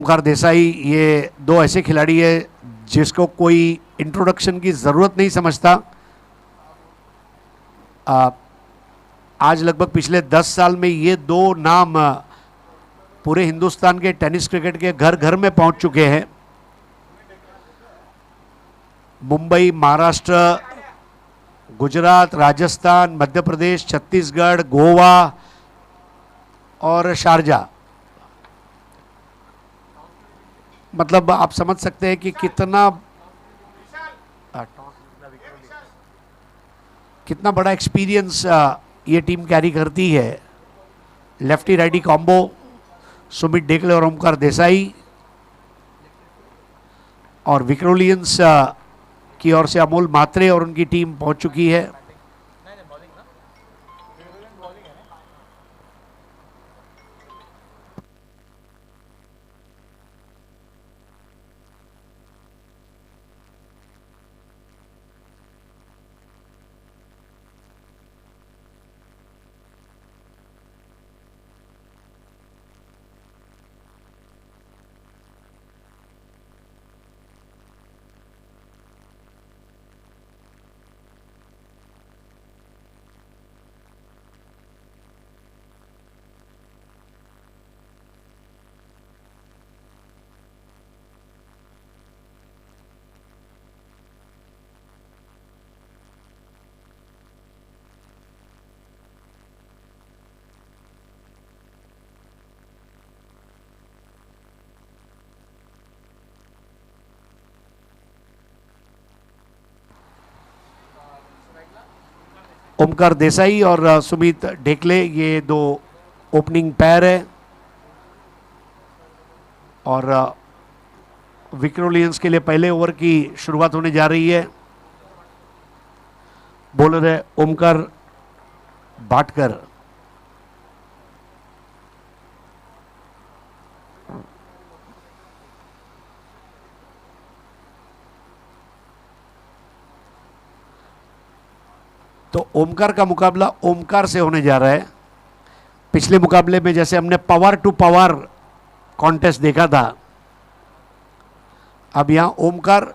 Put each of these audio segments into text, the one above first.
ओमकार देसाई ये दो ऐसे खिलाड़ी है जिसको कोई इंट्रोडक्शन की ज़रूरत नहीं समझता। आज लगभग पिछले 10 साल में ये दो नाम पूरे हिंदुस्तान के टेनिस क्रिकेट के घर घर में पहुंच चुके हैं। मुंबई, महाराष्ट्र, गुजरात, राजस्थान, मध्य प्रदेश, छत्तीसगढ़, गोवा और शारजा। मतलब आप समझ सकते हैं कि कितना बड़ा एक्सपीरियंस ये टीम कैरी करती है। लेफ्टी राइटी कॉम्बो, सुमित डेकले और ओमकार देसाई, और विक्रोलियंस की ओर से अमोल मात्रे और उनकी टीम पहुंच चुकी है। ओमकार देसाई और सुमित डेकले ये दो ओपनिंग पैर है। और विक्रोलियंस के लिए पहले ओवर की शुरुआत होने जा रही है। बॉलर है ओमकार भाटकर। तो ओमकार का मुकाबला ओमकार से होने जा रहा है। पिछले मुकाबले में जैसे हमने पावर टू पावर कॉन्टेस्ट देखा था, अब यहां Omkar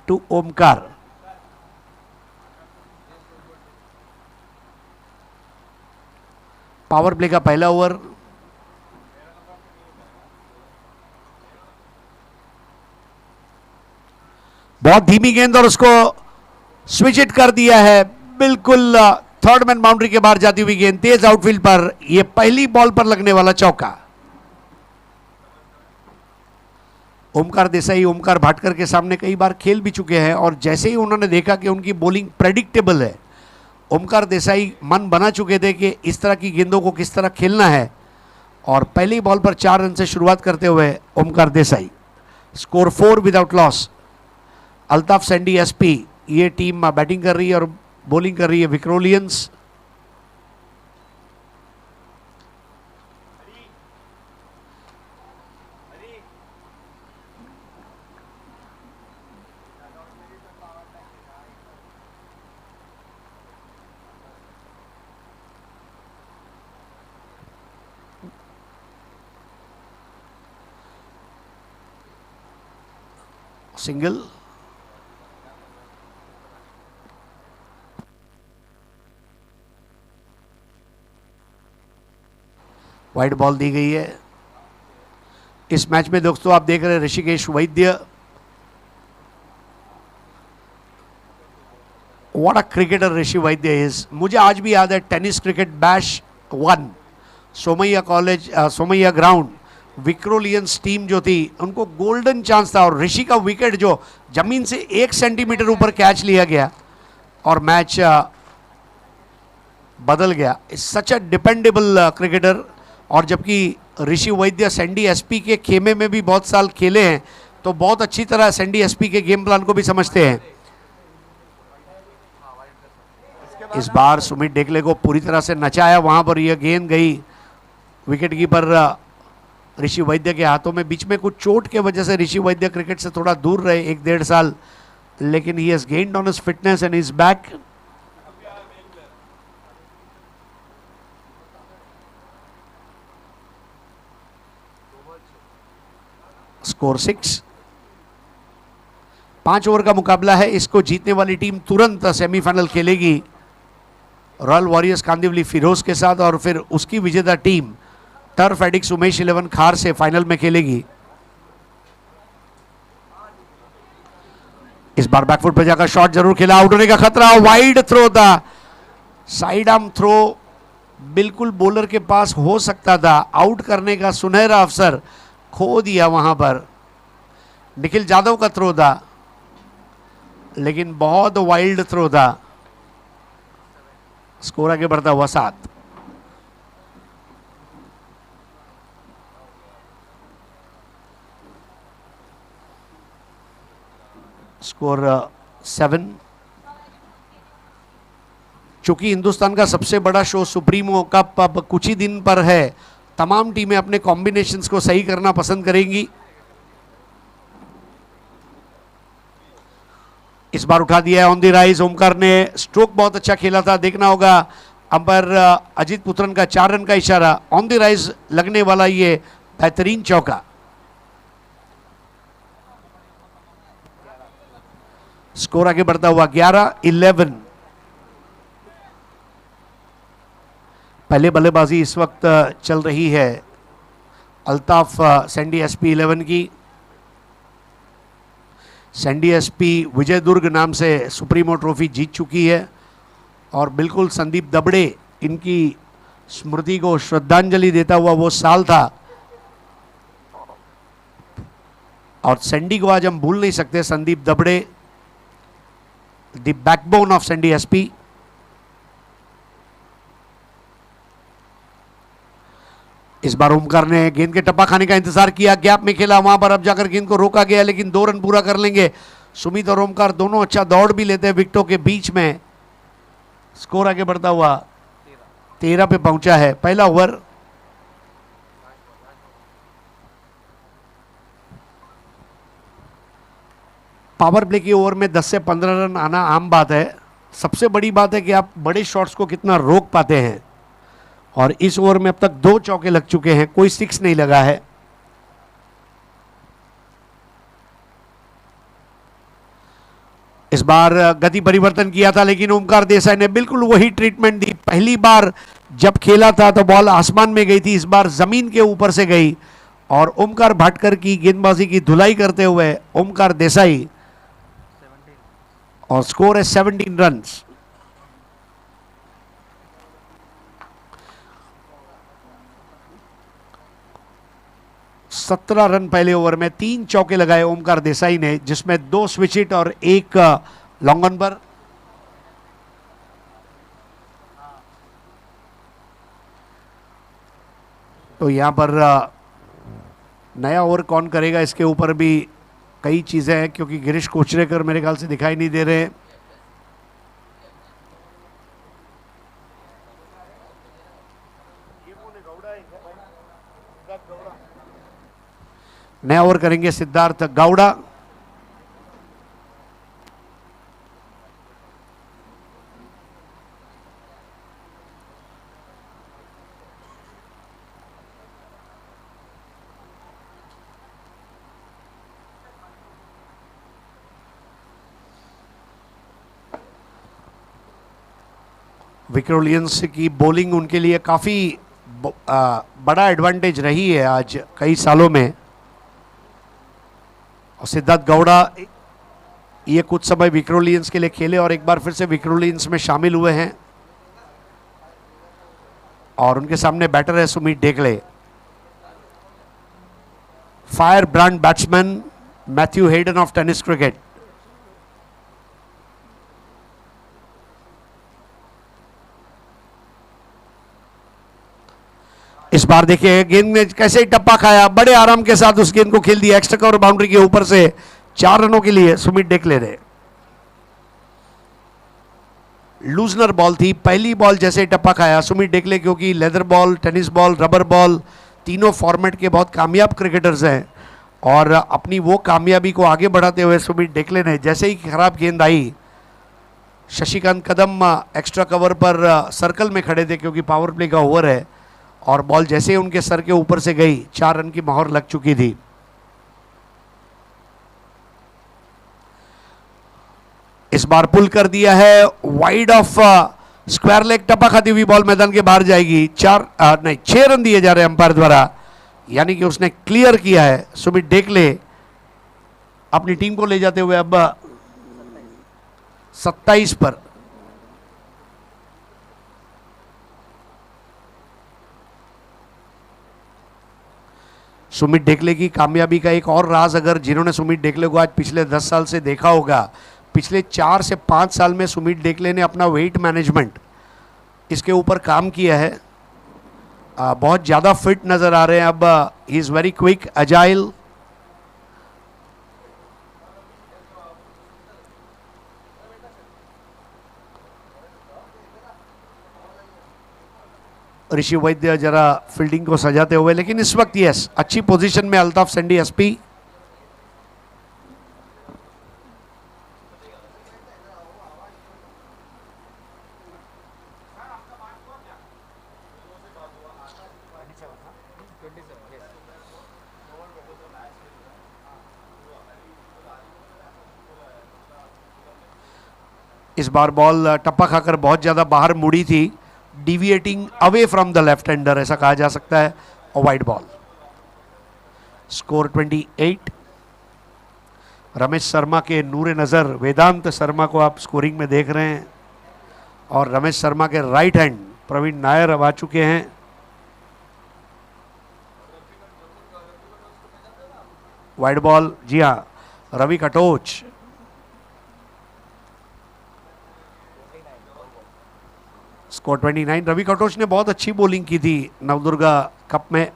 to Omkar. Power play का पहला ओवर। बहुत धीमी गेंद और उसको स्विच इट कर दिया है। बिल्कुल थर्ड मैन बाउंड्री के बाहर जाती हुई गेंद तेज आउटफील्ड पर। यह पहली बॉल पर लगने वाला चौका। ओमकार देसाई ओमकार भाटकर के सामने कई बार खेल भी चुके हैं और जैसे ही उन्होंने देखा कि उनकी बॉलिंग प्रेडिक्टेबल है, ओमकार देसाई मन बना चुके थे कि इस तरह की गेंदों को किस तरह खेलना है। और पहली बॉल पर 4 रन से शुरुआत करते हुए Omkar Desai. Score 4 without loss. Altaf Sandy SP ये टीम बैटिंग कर रही है और बॉलिंग कर रही है विक्रोलियंस। सिंगल। वाइड बॉल दी गई है। इस मैच में दोस्तों आप देख रहे हैं Rishikesh Vaidya. What a cricketer Rishi Vaidya is. मुझे आज भी याद है tennis cricket bash 1 Somaiya college Somaiya ground. Vikrolians team जो थी उनको गोल्डन चांस था और ऋषि का विकेट जो जमीन से 1 सेंटीमीटर ऊपर कैच लिया गया और मैच बदल गया। सच अ डिपेंडेबल क्रिकेटर। और जबकि ऋषि वैद्य सैंडी एसपी के खेमे में भी बहुत साल खेले हैं तो बहुत अच्छी तरह सैंडी एसपी के गेम प्लान को भी समझते हैं। इस बार सुमित डेकले को पूरी तरह से नचाया, वहां पर यह गेंद गई विकेट कीपर ऋषि वैद्य के हाथों में। बीच में कुछ चोट के वजह से ऋषि वैद्य क्रिकेट से थोड़ा दूर रहे 1-1.5 साल, लेकिन he has gained on his fitness end is back. Score 6। 5 over का मुकाबला है, इसको जीतने वाली टीम तुरंत सेमीफाइनल खेलेगी रॉयल वॉरियर्स कांदिवली फिरोज के साथ, और फिर उसकी विजेता टीम टर्फ एडिक्स उमेश 11 खार से फाइनल में खेलेगी। इस बार बैकफुट पे जाकर शॉट जरूर खेला, आउट होने का खतरा, वाइड थ्रो था, साइड आर्म थ्रो बिल्कुल बॉलर के पास हो सकता था, आउट करने का सुनहरा अवसर खो दिया वहां पर। निखिल जादव का थ्रो था, लेकिन बहुत वाइल्ड थ्रो था। स्कोर आगे बढ़ता हुआ 7। स्कोर 7। चूंकि हिंदुस्तान का सबसे बड़ा शो सुप्रीमो कप अब कुछ ही दिन पर है, तमाम टीमें अपने कॉम्बिनेशंस को सही करना पसंद करेंगी। इस बार उठा दिया है ऑन द राइज, ओमकार ने स्ट्रोक बहुत अच्छा खेला था, देखना होगा अंपायर अजीत पुत्रन का 4 रन का इशारा, ऑन द राइज लगने वाला ये बेहतरीन चौका। स्कोर आगे बढ़ता हुआ 11-11। पहले बल्लेबाजी इस वक्त चल रही है अल्ताफ सैंडी एसपी 11 की। सैंडी एसपी विजय दुर्ग नाम से सुप्रीमो ट्रॉफी जीत चुकी है, और बिल्कुल संदीप दबड़े इनकी स्मृति को श्रद्धांजलि देता हुआ वो साल था, और सैंडी को आज हम भूल नहीं सकते। Sandeep Dabade, the backbone of Sandy S. इस बार ओमकार ने गेंद के टप्पा खाने का इंतजार किया, गैप में खेला, वहां पर अब जाकर गेंद को रोका गया, लेकिन 2 रन पूरा कर लेंगे। सुमित और ओमकार दोनों अच्छा दौड़ भी लेते हैं विकेटों के बीच में। स्कोर आगे बढ़ता हुआ 13 पे पहुंचा है पहला ओवर। पावर प्ले की ओवर में 10 से 15 रन आना आम बात है। सबसे बड़ी बात है कि आप बड़े शॉट्स को कितना रोक पाते हैं, और इस ओवर में अब तक 2 चौके लग चुके हैं, कोई 6 नहीं लगा है। इस बार गति परिवर्तन किया था, लेकिन ओमकार देसाई ने बिल्कुल वही ट्रीटमेंट दी। पहली बार जब खेला था तो बॉल आसमान में गई थी, इस बार जमीन के ऊपर से गई, और ओमकार भाटकर की गेंदबाजी की धुलाई करते हुए ओमकार देसाई, और स्कोर है 17 रन्स। सत्रह रन पहले ओवर में, 3 चौके लगाए ओमकार देसाई ने, जिसमें 2 स्विच हिट और 1 लॉन्ग ऑन पर। तो यहां पर नया ओवर कौन करेगा, इसके ऊपर भी कई चीजें हैं, क्योंकि गिरीश कोचरेकर मेरे ख्याल से दिखाई नहीं दे रहे हैं। नया ओवर करेंगे सिद्धार्थ गौड़ा। विक्रोलियंस की बॉलिंग उनके लिए काफी बड़ा एडवांटेज रही है आज कई सालों में, और सिद्धार्थ गौड़ा ये कुछ समय विक्रोलियंस के लिए खेले और एक बार फिर से विक्रोलियंस में शामिल हुए हैं, और उनके सामने बैटर है Sumit Dekle. Firebrand batsman Matthew Hayden of tennis cricket. इस बार देखिए गेंद ने कैसे ही टप्पा खाया, बड़े आराम के साथ उस गेंद को खेल दिया एक्स्ट्रा कवर बाउंड्री के ऊपर से 4 रनों के लिए सुमित डेकले ने। लूजनर बॉल थी, पहली बॉल जैसे ही टप्पा खाया सुमित डेकले, क्योंकि leather ball, tennis ball, rubber ball, तीनों फॉर्मेट के बहुत कामयाब क्रिकेटर्स हैं, और अपनी वो कामयाबी को आगे बढ़ाते हुए सुमित डेकले ने जैसे ही खराब गेंद आई, शशिकांत कदम एक्स्ट्रा कवर पर सर्कल में खड़े थे क्योंकि पावर प्ले का ओवर है, और बॉल जैसे ही उनके सर के ऊपर से गई 4 रन की मोहर लग चुकी थी। इस बार पुल कर दिया है, वाइड ऑफ स्क्वायर लेग, टपा खाती हुई बॉल मैदान के बाहर जाएगी। 6 रन दिए जा रहे हैं अंपायर द्वारा, यानी कि उसने क्लियर किया है। सुमित ढेकले अपनी टीम को ले जाते हुए अब 27 पर। सुमित ढेकले की कामयाबी का एक और राज, अगर जिन्होंने सुमित ढेकले को आज पिछले 10 साल से देखा होगा, पिछले 4 से 5 साल में सुमित ढेकले ने अपना वेट मैनेजमेंट इसके ऊपर काम किया है। बहुत ज़्यादा फिट नज़र आ रहे हैं अब। He is very quick, agile. Rishi Vaidya जरा फील्डिंग को सजाते हुए, लेकिन इस वक्त यस अच्छी पोजीशन में अल्ताफ सेंडी एसपी। इस बार बॉल टप्पा खाकर बहुत ज्यादा बाहर मुड़ी थी, deviating away from the left hander ऐसा कहा जा सकता है, और wide ball. Score 28। Ramesh Sharma के नूरे नज़र वेदांत शर्मा को आप स्कोरिंग में देख रहे हैं, और रमेश शर्मा के राइट हैंड प्रवीण नायर अब आ चुके हैं। वाइड बॉल, जी हाँ, रवि कटोच। स्कोर 29। रवि कटोच ने बहुत अच्छी बॉलिंग की थी नवदुर्गा कप में।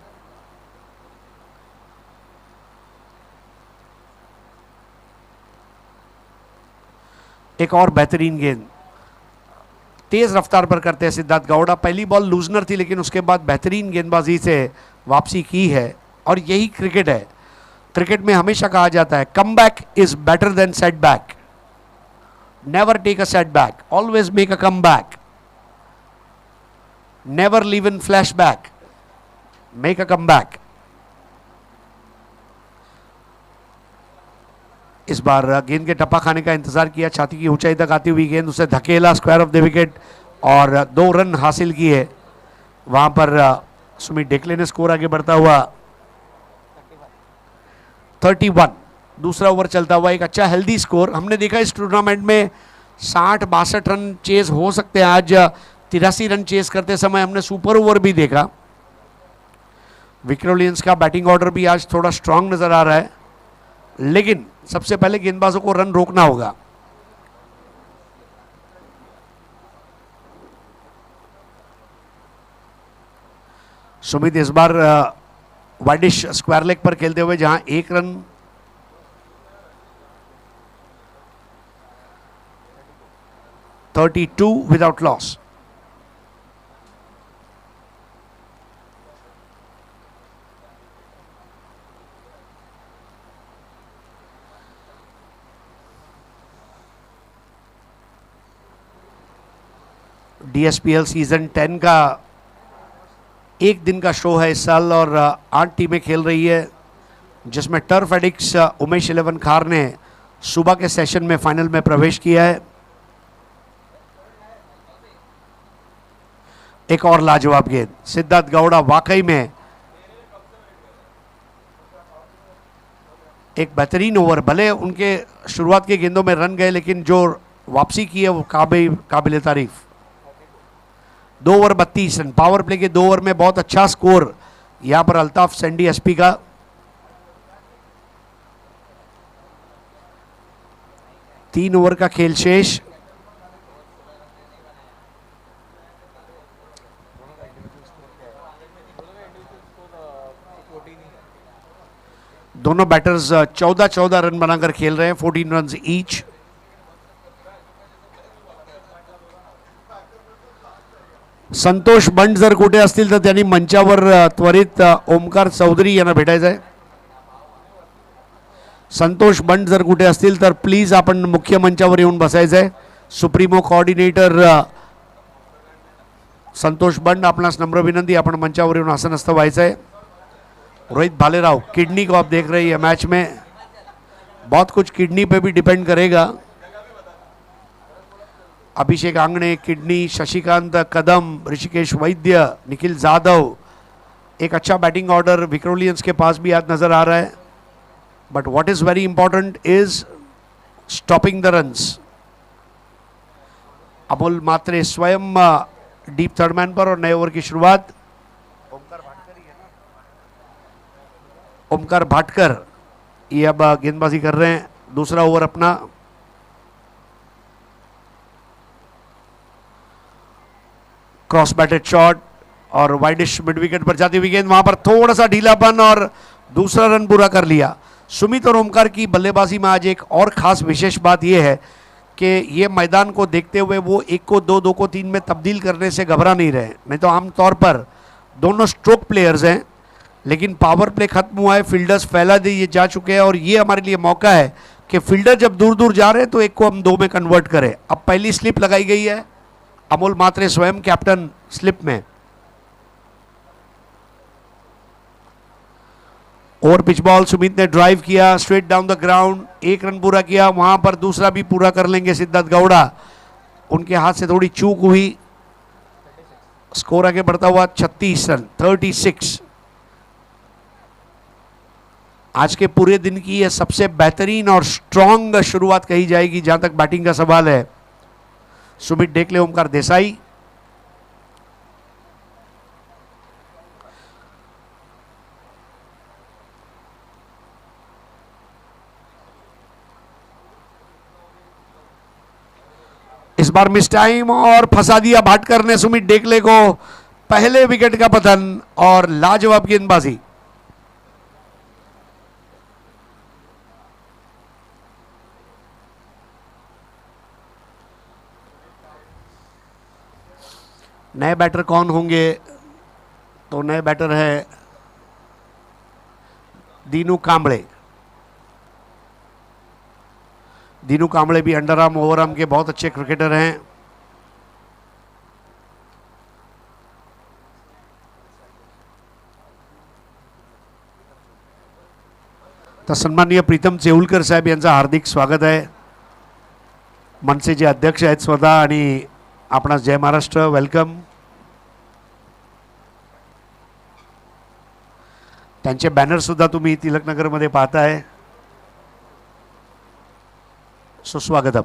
एक और बेहतरीन गेंद तेज रफ्तार पर करते हैं सिद्धार्थ गौड़ा। पहली बॉल लूजनर थी, लेकिन उसके बाद बेहतरीन गेंदबाजी से वापसी की है, और यही क्रिकेट है। क्रिकेट में हमेशा कहा जाता है comeback is better than setback. Never take a setback, always make a comeback. Never live in flashback, make a comeback. इस बार गेंद के टप्पा खाने का इंतजार किया, छाती की ऊंचाई तक आती हुई गेंद उसे धकेला स्क्वायर ऑफ द विकेट, और 2 रन हासिल किए। वहां पर सुमित ढेकले ने स्कोर आगे बढ़ता हुआ 31। दूसरा ओवर चलता हुआ एक अच्छा हेल्दी स्कोर। हमने देखा इस टूर्नामेंट में 60-62 रन चेज हो सकते हैं। आज 83 रन चेस करते समय हमने सुपर ओवर भी देखा। विक्टोरियंस का बैटिंग ऑर्डर भी आज थोड़ा स्ट्रांग नजर आ रहा है, लेकिन सबसे पहले गेंदबाजों को रन रोकना होगा। सुमित इस बार वाइडिश स्क्वायर लेग पर खेलते हुए, जहां 1 run (32) without loss. DSPL season 10 का एक दिन का शो है इस साल, और 8 टीमें खेल रही है, जिसमें टर्फ एडिक्स उमेश 11 खार ने सुबह के सेशन में फाइनल में प्रवेश किया है। एक और लाजवाब गेंद, सिद्धार्थ गौड़ा वाकई में एक बेहतरीन ओवर। भले उनके शुरुआत के गेंदों में रन गए, लेकिन जो वापसी की है वो काबिल तारीफ। 2 ओवर 32 रन, पावर प्ले के 2 ओवर में बहुत अच्छा स्कोर यहां पर अल्ताफ सेंडी एसपी का। तीन ओवर का खेल शेष। दोनों बैटर्स 14-14 रन बनाकर खेल रहे हैं, 14 रन ईच। संतोष बंड जर कुठे असतील तर त्यांनी मंचावर त्वरित ओमकार चौधरी यांना भेटायचं आहे। संतोष बंड जर कुठे असतील तर प्लीज आपण मुख्य मंचावर येऊन बसायचं आहे। सुप्रीमो कोऑर्डिनेटर संतोष बंड, आपणास नम्र विनंती, आपण मंचावर येऊन आसनस्थ व्हायचं है। रोहित भालेराव, किडनी को आप देख रहे हैं मैच में, बहुत कुछ किडनी पे भी डिपेंड करेगा। अभिषेक आंगणे, किडनी, शशिकांत कदम, ऋषिकेश वैद्य, निखिल जाधव, एक अच्छा बैटिंग ऑर्डर विक्रोलियंस के पास भी आज नजर आ रहा है. But what is very important is stopping the runs. Amol Mhatre स्वयं डीप थर्ड मैन पर और नए ओवर की शुरुआत. ओमकार भाटकर ये अब गेंदबाजी कर रहे हैं. दूसरा ओवर अपना. क्रॉस बैटेड शॉट और वाइडिश मिड विकेट पर जाती हुई गेंद, वहां पर थोड़ा सा ढीलापन और दूसरा रन पूरा कर लिया. सुमित और ओमकार की बल्लेबाजी में आज एक और खास विशेष बात यह है कि ये मैदान को देखते हुए वो 1 को 2, 2 को 3 में तब्दील करने से घबरा नहीं रहे. नहीं तो आमतौर पर दोनों स्ट्रोक प्लेयर्स हैं, लेकिन पावर प्ले खत्म हुआ है, फील्डर्स फैला दिए जा चुके हैं और ये हमारे लिए मौका है कि फील्डर जब दूर दूर जा रहे हैं तो 1 को हम 2 में कन्वर्ट करें. अब पहली स्लिप लगाई गई है, अमोल मात्रे स्वयं कैप्टन स्लिप में. ओवर पिच बॉल सुमित ने ड्राइव किया straight down the ground. 1 run पूरा किया, वहां पर दूसरा भी पूरा कर लेंगे सिद्धार्थ गौड़ा. उनके हाथ से थोड़ी चूक हुई. स्कोर आगे बढ़ता हुआ 36 रन, 36. आज के पूरे दिन की यह सबसे बेहतरीन और स्ट्रांग शुरुआत कही जाएगी जहां तक बैटिंग का सवाल है. सुमित डेकले, ओमकार देसाई. इस बार मिस टाइम और फंसा दिया भाटकर ने सुमित डेकले को. पहले विकेट का पतन और लाजवाब गेंदबाजी. नए बैटर कौन होंगे? तो नए बैटर है दीनू कांबळे. दीनू कांबळे भी अंडर आर्म ओवर आर्म के बहुत अच्छे क्रिकेटर हैं. तर सन्माननीय प्रीतम चेऊलकर साहेब यांचं हार्दिक स्वागत आहे. मनसेचे अध्यक्ष आहेत स्वतः आणि आपणास जय महाराष्ट्र, वेलकम. त्यांचे बॅनर सुद्धा तुम्ही तिलकनगरमध्ये पाहताय. सुस्वागतम.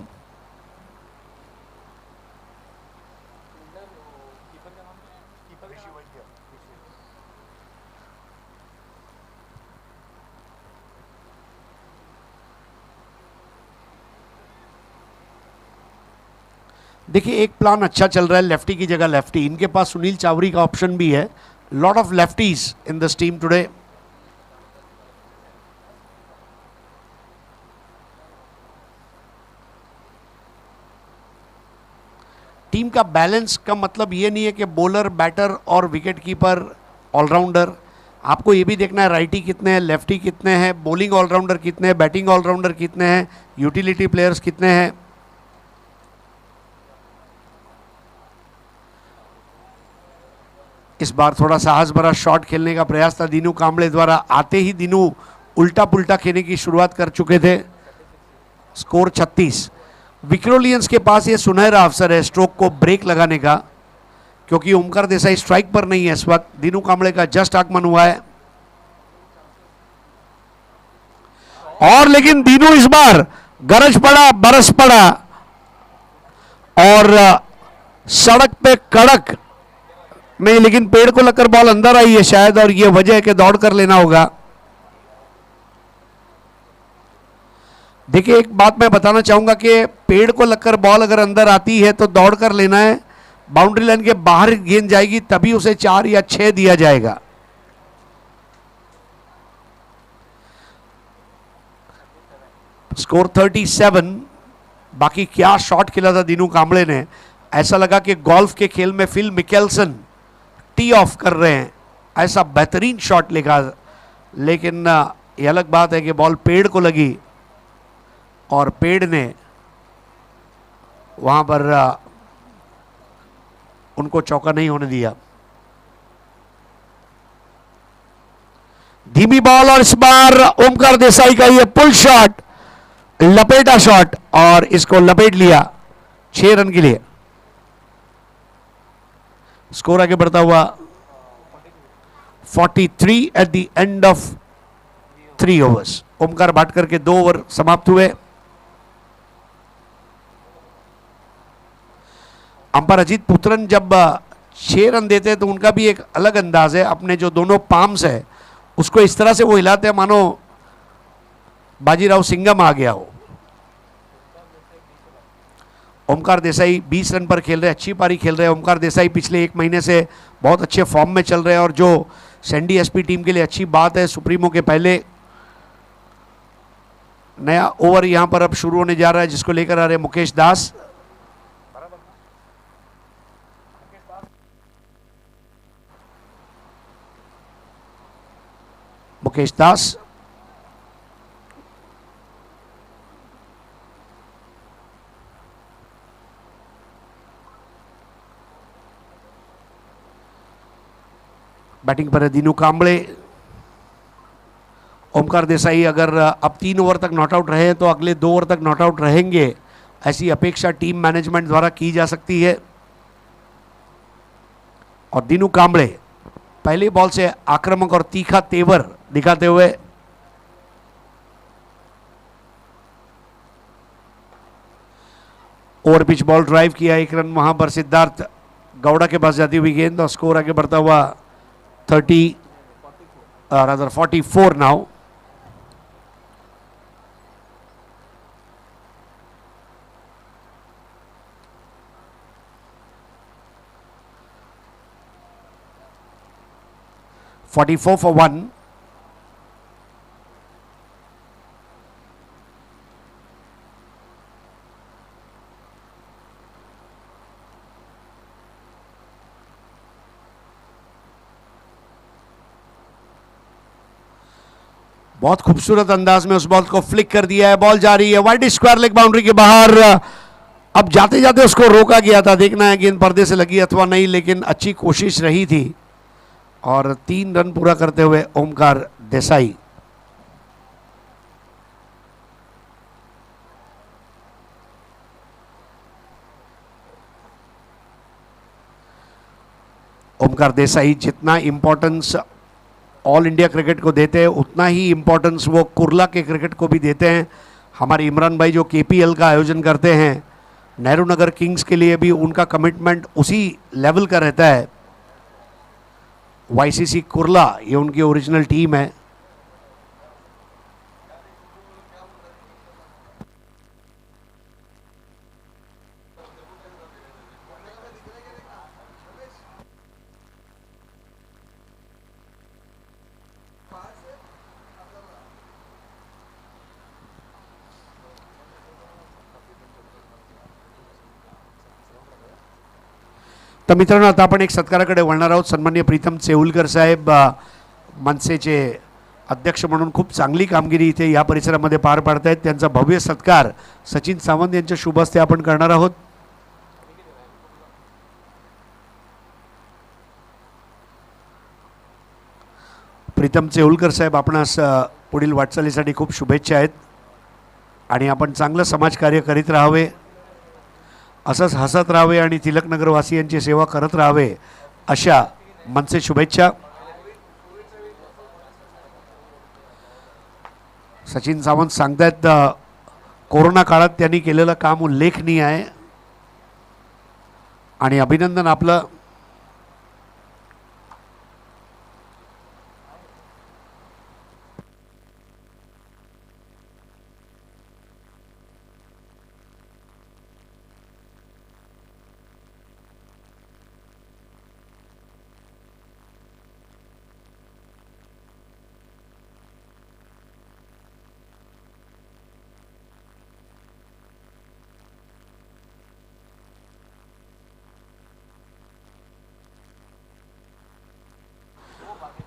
देखिए एक प्लान अच्छा चल रहा है, लेफ्टी की जगह लेफ्टी. इनके पास सुनील चावरी का ऑप्शन भी है. Lot of lefties in this team today. Team का बैलेंस का मतलब ये नहीं है कि बॉलर, बैटर और विकेट कीपर ऑलराउंडर. आपको ये भी देखना है राइटी कितने हैं, लेफ्टी कितने हैं, बॉलिंग ऑलराउंडर कितने हैं, बैटिंग ऑलराउंडर कितने हैं, यूटिलिटी प्लेयर्स कितने हैं. इस बार थोड़ा साहस भरा शॉट खेलने का प्रयास था दीनू कांबळे द्वारा. आते ही दीनू उल्टा पुल्टा खेलने की शुरुआत कर चुके थे. स्कोर 36. विक्रोलियंस के पास ये सुनहरा अवसर है स्ट्रोक को ब्रेक लगाने का, क्योंकि ओमकार देसाई स्ट्राइक पर नहीं है इस वक्त. दीनू कांबळे का जस्ट आगमन हुआ है और लेकिन दीनू इस बार गरज पड़ा, बरस पड़ा और सड़क पे कड़क नहीं, लेकिन पेड़ को लगकर बॉल अंदर आई है शायद, और ये वजह है कि दौड़ कर लेना होगा. देखिए एक बात मैं बताना चाहूंगा कि पेड़ को लगकर बॉल अगर अंदर आती है तो दौड़ कर लेना है. बाउंड्री लाइन के बाहर गेंद जाएगी तभी उसे 4 या 6 दिया जाएगा. स्कोर 37. बाकी क्या शॉट खेला था दीनू कांबळे ने. ऐसा लगा कि गोल्फ के खेल में फिल मिकेल्सन टी ऑफ कर रहे हैं, ऐसा बेहतरीन शॉट लिखा. लेकिन ये अलग बात है कि बॉल पेड़ को लगी और पेड़ ने वहां पर उनको चौका नहीं होने दिया. धीमी बॉल और इस बार ओमकार देसाई का ये पुल शॉट, लपेटा शॉट और इसको लपेट लिया. 6 रन के लिए। स्कोर आगे बढ़ता हुआ 43 at the end of 3 overs. Omkar Bhatkar K 2 over समाप्त हुए। अंपायर अजीत पुत्रन जब 6 रन देते हैं तो उनका भी एक अलग अंदाज है। अपने जो दोनों पाम्स है उसको इस तरह से वो हिलाते हैं मानो बाजीराव सिंघम आ गया हो। ओमकार देसाई 20 रन पर खेल रहे, अच्छी पारी खेल रहे हैं। ओमकार देसाई पिछले 1 महीने से बहुत अच्छे फॉर्म में चल रहे हैं और जो सैंडी एसपी टीम के लिए अच्छी बात है। सुप्रीमो के पहले नया ओवर यहां पर अब शुरू होने जा रहा है जिसको लेकर आ रहे मुकेश दास। मुकेश दास बैटिंग पर है दीनू कांबळे। ओमकार देसाई अगर अब 3 ओवर तक नॉट आउट रहे तो अगले 2 ओवर तक नॉट आउट रहेंगे, ऐसी अपेक्षा टीम मैनेजमेंट द्वारा की जा सकती है। और दीनू कांबळे पहली बॉल से आक्रामक और तीखा तेवर दिखाते हुए ओवर पिच बॉल ड्राइव किया, 1 रन वहां पर सिद्धार्थ गौड़ा के पास जाती हुई गेंद और स्कोर आगे बढ़ता हुआ 44 नाउ। $44 for 1। बहुत खूबसूरत अंदाज में उस बॉल को फ्लिक कर दिया है। बॉल जा रही है वाइड स्क्वायर लेग बाउंड्री के बाहर। अब जाते जाते उसको रोका गया था, देखना है गेंद पर्दे से लगी अथवा नहीं, लेकिन अच्छी कोशिश रही थी। और 3 रन पूरा करते हुए ओमकार देसाई ओमकार देसाई जितना इंपॉर्टेंस ऑल इंडिया क्रिकेट को देते हैं उतना ही इंपॉर्टेंस वो कुर्ला के क्रिकेट को भी देते हैं। हमारे इमरान भाई जो केपीएल का आयोजन करते हैं, नेहरू नगर किंग्स के लिए भी उनका कमिटमेंट उसी लेवल का रहता है। वाईसीसी कुर्ला ये उनकी ओरिजिनल टीम है। तर मित्रांनो आता आपण एक सत्काराकडे वळणार आहोत। सन्माननीय प्रीतम चेऊलकर साहेब मनसेचे अध्यक्ष म्हणून खूप चांगली कामगिरी इथे या परिसरामध्ये पार पाडतायत। त्यांचा भव्य सत्कार सचिन सावंत यांच्या शुभ हस्ते आपण करणार आहोत। प्रीतम चेऊलकर साहेब आपणास पुढील वाटचालीसाठी खूप शुभेच्छा आहेत आणि आपण चांगलं समाजकार्य करीत राहावे, असंच हसत राहावे आणि तिलकनगर वासियांची सेवा करत राहावे अशा मनसे शुभेच्छा। सचिन सावंत सांगतात कोरोना काळात त्यांनी केलेलं काम उल्लेखनीय आहे आणि अभिनंदन आपलं।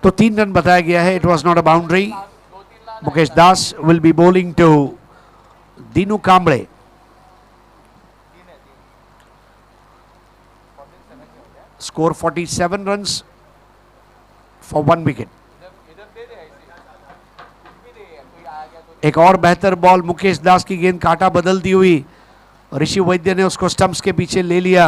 तो 3 रन बताया गया है। It was not a boundary. Mukesh Das will be bowling to Dinu Kamble. Score 47 runs for 1 wicket. एक और बेहतर बॉल, मुकेश दास की गेंद काटा बदलती हुई ऋषि वैद्य ने उसको स्टंप्स के पीछे ले लिया।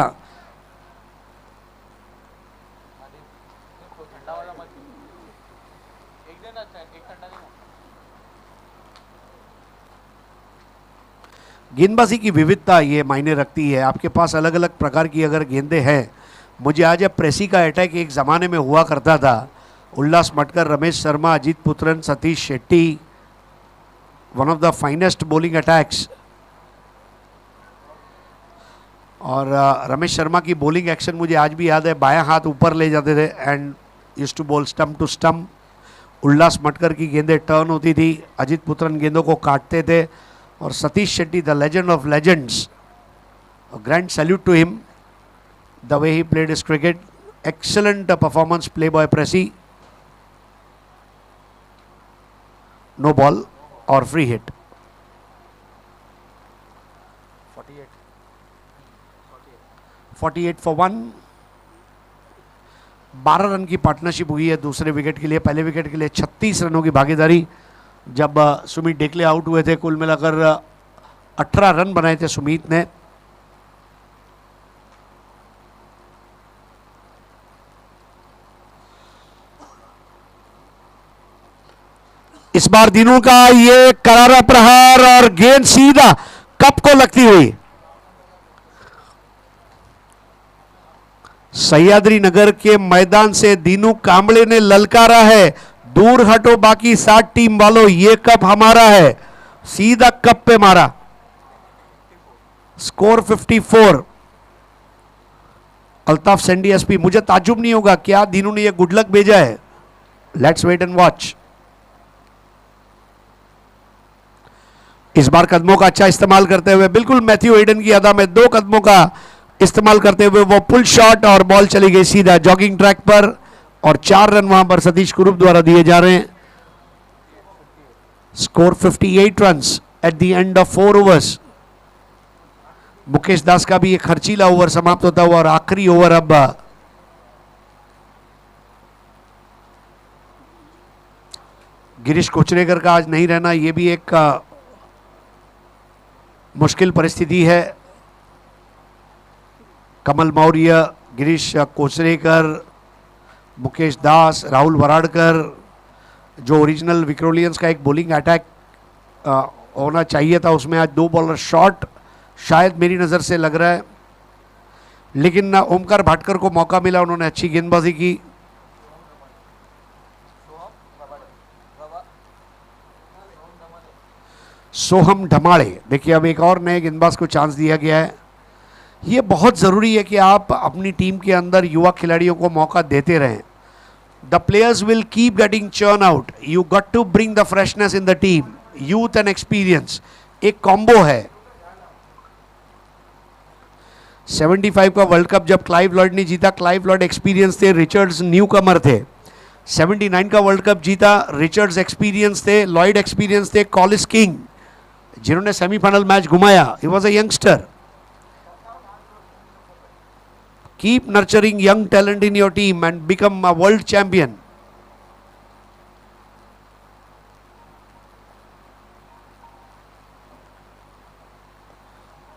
गेंदबाजी की विविधता ये मायने रखती है, आपके पास अलग अलग प्रकार की अगर गेंदें हैं। मुझे आज प्रेसी का अटैक एक ज़माने में हुआ करता था, Ullas Matkar, Ramesh Sharma, Ajit Putran, Satish Shetty, one of the finest bowling attacks. और रमेश शर्मा की बॉलिंग एक्शन मुझे आज भी याद है, बायां हाथ ऊपर ले जाते थे and used to bowl stump to stump. Ullas Matkar की गेंदें टर्न होती थी, अजीत पुत्रन गेंदों को काटते थे, और Satish Shetty the legend of legends, grand salute to him the way he played his cricket. Excellent performance play boy प्रेसी। नो बॉल और फ्री हिट। 48 फॉर 1। 12 रन की पार्टनरशिप हुई है दूसरे विकेट के लिए। पहले विकेट के लिए 36 रनों की भागीदारी। जब सुमित डेकले आउट हुए थे, कुल मिलाकर 18 रन बनाए थे सुमित ने। इस बार दिनों का ये करारा प्रहार और गेंद सीधा कप को लगती हुई। सह्याद्री नगर के मैदान से दीनू कांबळे ने ललकारा है, दूर हटो बाकी 7 टीम वालों, ये कप हमारा है। सीधा कप पे मारा। स्कोर 54। अल्ताफ सेंडी एसपी, मुझे ताजुब नहीं होगा क्या दीनू ने ये गुड लक भेजा है। Let's wait and watch. इस बार कदमों का अच्छा इस्तेमाल करते हुए, बिल्कुल मैथ्यू हेडन की अदा में 2 कदमों का इस्तेमाल करते हुए वो पुल शॉट, और बॉल चली गई सीधा जॉगिंग ट्रैक पर, और 4 रन वहां पर सतीश कुरूप द्वारा दिए जा रहे हैं। Score 58 runs at the end of 4 overs. Mukesh Das का भी एक खर्चीला ओवर समाप्त होता हुआ, और आखिरी ओवर अब गिरीश कोचरेकर का आज नहीं रहना, यह भी एक मुश्किल परिस्थिति है। कमल मौर्य, गिरीश कोचरेकर, मुकेश दास, राहुल वराडकर, जो ओरिजिनल विक्रोलियंस का एक बॉलिंग अटैक होना चाहिए था, उसमें आज 2 बॉलर शॉर्ट शायद मेरी नज़र से लग रहा है। लेकिन ओमकार भाटकर को मौका मिला, उन्होंने अच्छी गेंदबाजी की। सोहम ढमाड़े, देखिए अब एक और नए गेंदबाज को चांस दिया गया है। ये बहुत ज़रूरी है कि आप अपनी टीम के अंदर युवा खिलाड़ियों को मौका देते रहें। The players will keep getting churn out, you got to bring the freshness in the team. Youth and experience एक कॉम्बो है। 75 का वर्ल्ड कप जब क्लाइव लॉयड ने जीता, क्लाइव लॉयड एक्सपीरियंस थे, रिचर्ड्स न्यू कमर थे। 79 का वर्ल्ड कप जीता, रिचर्ड्स एक्सपीरियंस थे, लॉयड एक्सपीरियंस थे, कॉलिस किंग जिन्होंने सेमीफाइनल मैच घुमाया, he was a youngster. Keep nurturing young talent in your team end become a world champion.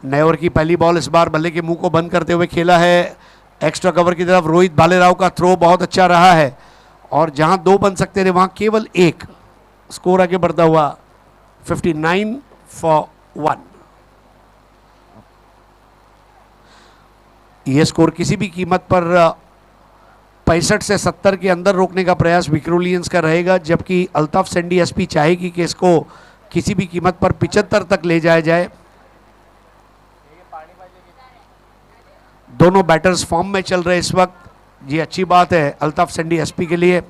नए over की पहली बॉल इस बार बल्ले के मुंह को बंद करते हुए खेला है एक्स्ट्रा कवर की तरफ। रोहित भालेराव का थ्रो बहुत अच्छा रहा है, और जहां 2 बन सकते थे वहां केवल 1। स्कोर आगे बढ़ता हुआ 59 फॉर 1। यह स्कोर किसी भी कीमत पर 65 से 70 के अंदर रोकने का प्रयास विक्रोलियंस का रहेगा, जबकि अल्ताफ सेंडी एसपी चाहेगी कि इसको किसी भी कीमत पर 75 तक ले जाया जाए। दोनों बैटर्स फॉर्म में चल रहे इस वक्त, ये अच्छी बात है अल्ताफ सेंडी एसपी के लिए।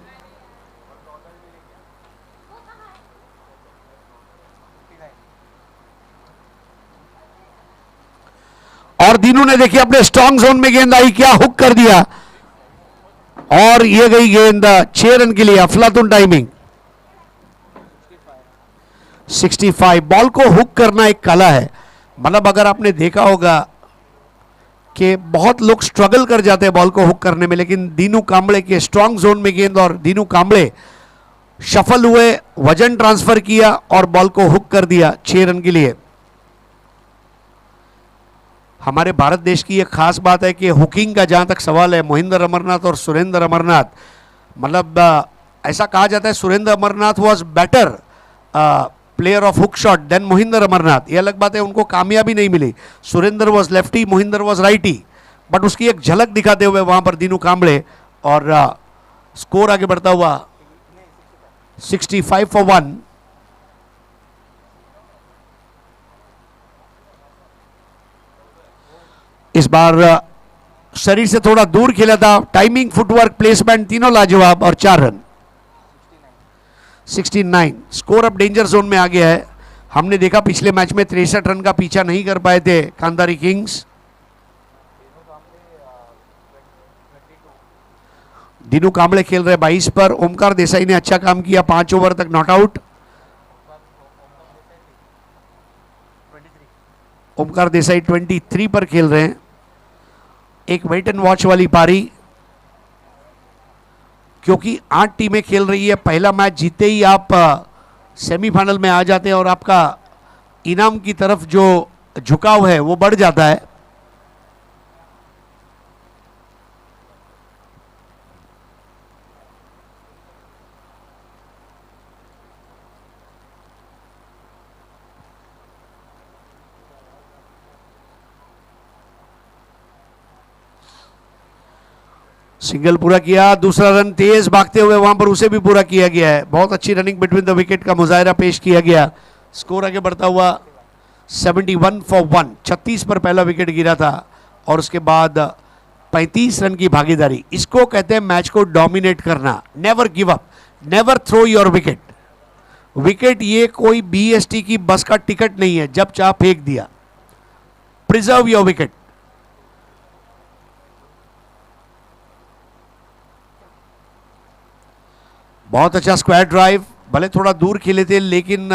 और दीनू ने देखिए अपने स्ट्रॉन्ग जोन में गेंद आई, क्या हुक कर दिया, और ये गई गेंद 6 रन के लिए। अफलातुन टाइमिंग। 65। बॉल को हुक करना एक कला है। मतलब अगर आपने देखा होगा कि बहुत लोग स्ट्रगल कर जाते हैं बॉल को हुक करने में, लेकिन दीनू कांबळे के स्ट्रॉन्ग जोन में गेंद, और दीनू कांबळे शफल हुए, वजन ट्रांसफर किया और बॉल को हुक कर दिया 6 रन के लिए। हमारे भारत देश की एक खास बात है कि हुकिंग का जहाँ तक सवाल है, मोहिंदर अमरनाथ और सुरेंद्र अमरनाथ, मतलब ऐसा कहा जाता है Surinder Amarnath was better player of hook shot than Mohinder Amarnath. ये अलग बात है, उनको कामयाबी नहीं मिली। Surinder was lefty, Mohinder was righty, but उसकी एक झलक दिखाते हुए वहाँ पर दीनू कांबळे, और स्कोर आगे बढ़ता हुआ 65 for 1। इस बार शरीर से थोड़ा दूर खेला था, टाइमिंग, फुटवर्क, प्लेसमेंट तीनों लाजवाब, और 4 रन। 69 स्कोर अब डेंजर जोन में आ गया है। हमने देखा पिछले मैच में 63 रन का पीछा नहीं कर पाए थे कांधारी किंग्स। दीनू कांबळे खेल रहे 22 पर। ओमकार देसाई ने अच्छा काम किया, 5 ओवर तक नॉट आउट। ओमकार देसाई 23 पर खेल रहे हैं। एक वेट एंड वॉच वाली पारी, क्योंकि 8 टीमें खेल रही है। पहला मैच जीते ही आप सेमीफाइनल में आ जाते हैं और आपका इनाम की तरफ जो झुकाव है वो बढ़ जाता है। सिंगल पूरा किया, दूसरा रन तेज भागते हुए वहां पर उसे भी पूरा किया गया है। बहुत अच्छी रनिंग बिटवीन द विकेट का मुजाहरा पेश किया गया। स्कोर आगे बढ़ता हुआ 71 for 1। 36 पर पहला विकेट गिरा था और उसके बाद 35 रन की भागीदारी। इसको कहते हैं मैच को डोमिनेट करना। Never give up, never throw your wicket. Wicket ये कोई बीएसटी की बस का टिकट नहीं है, जब चाह फेंक दिया। Preserve your wicket. बहुत अच्छा स्क्वायर ड्राइव, भले थोड़ा दूर खेले थे लेकिन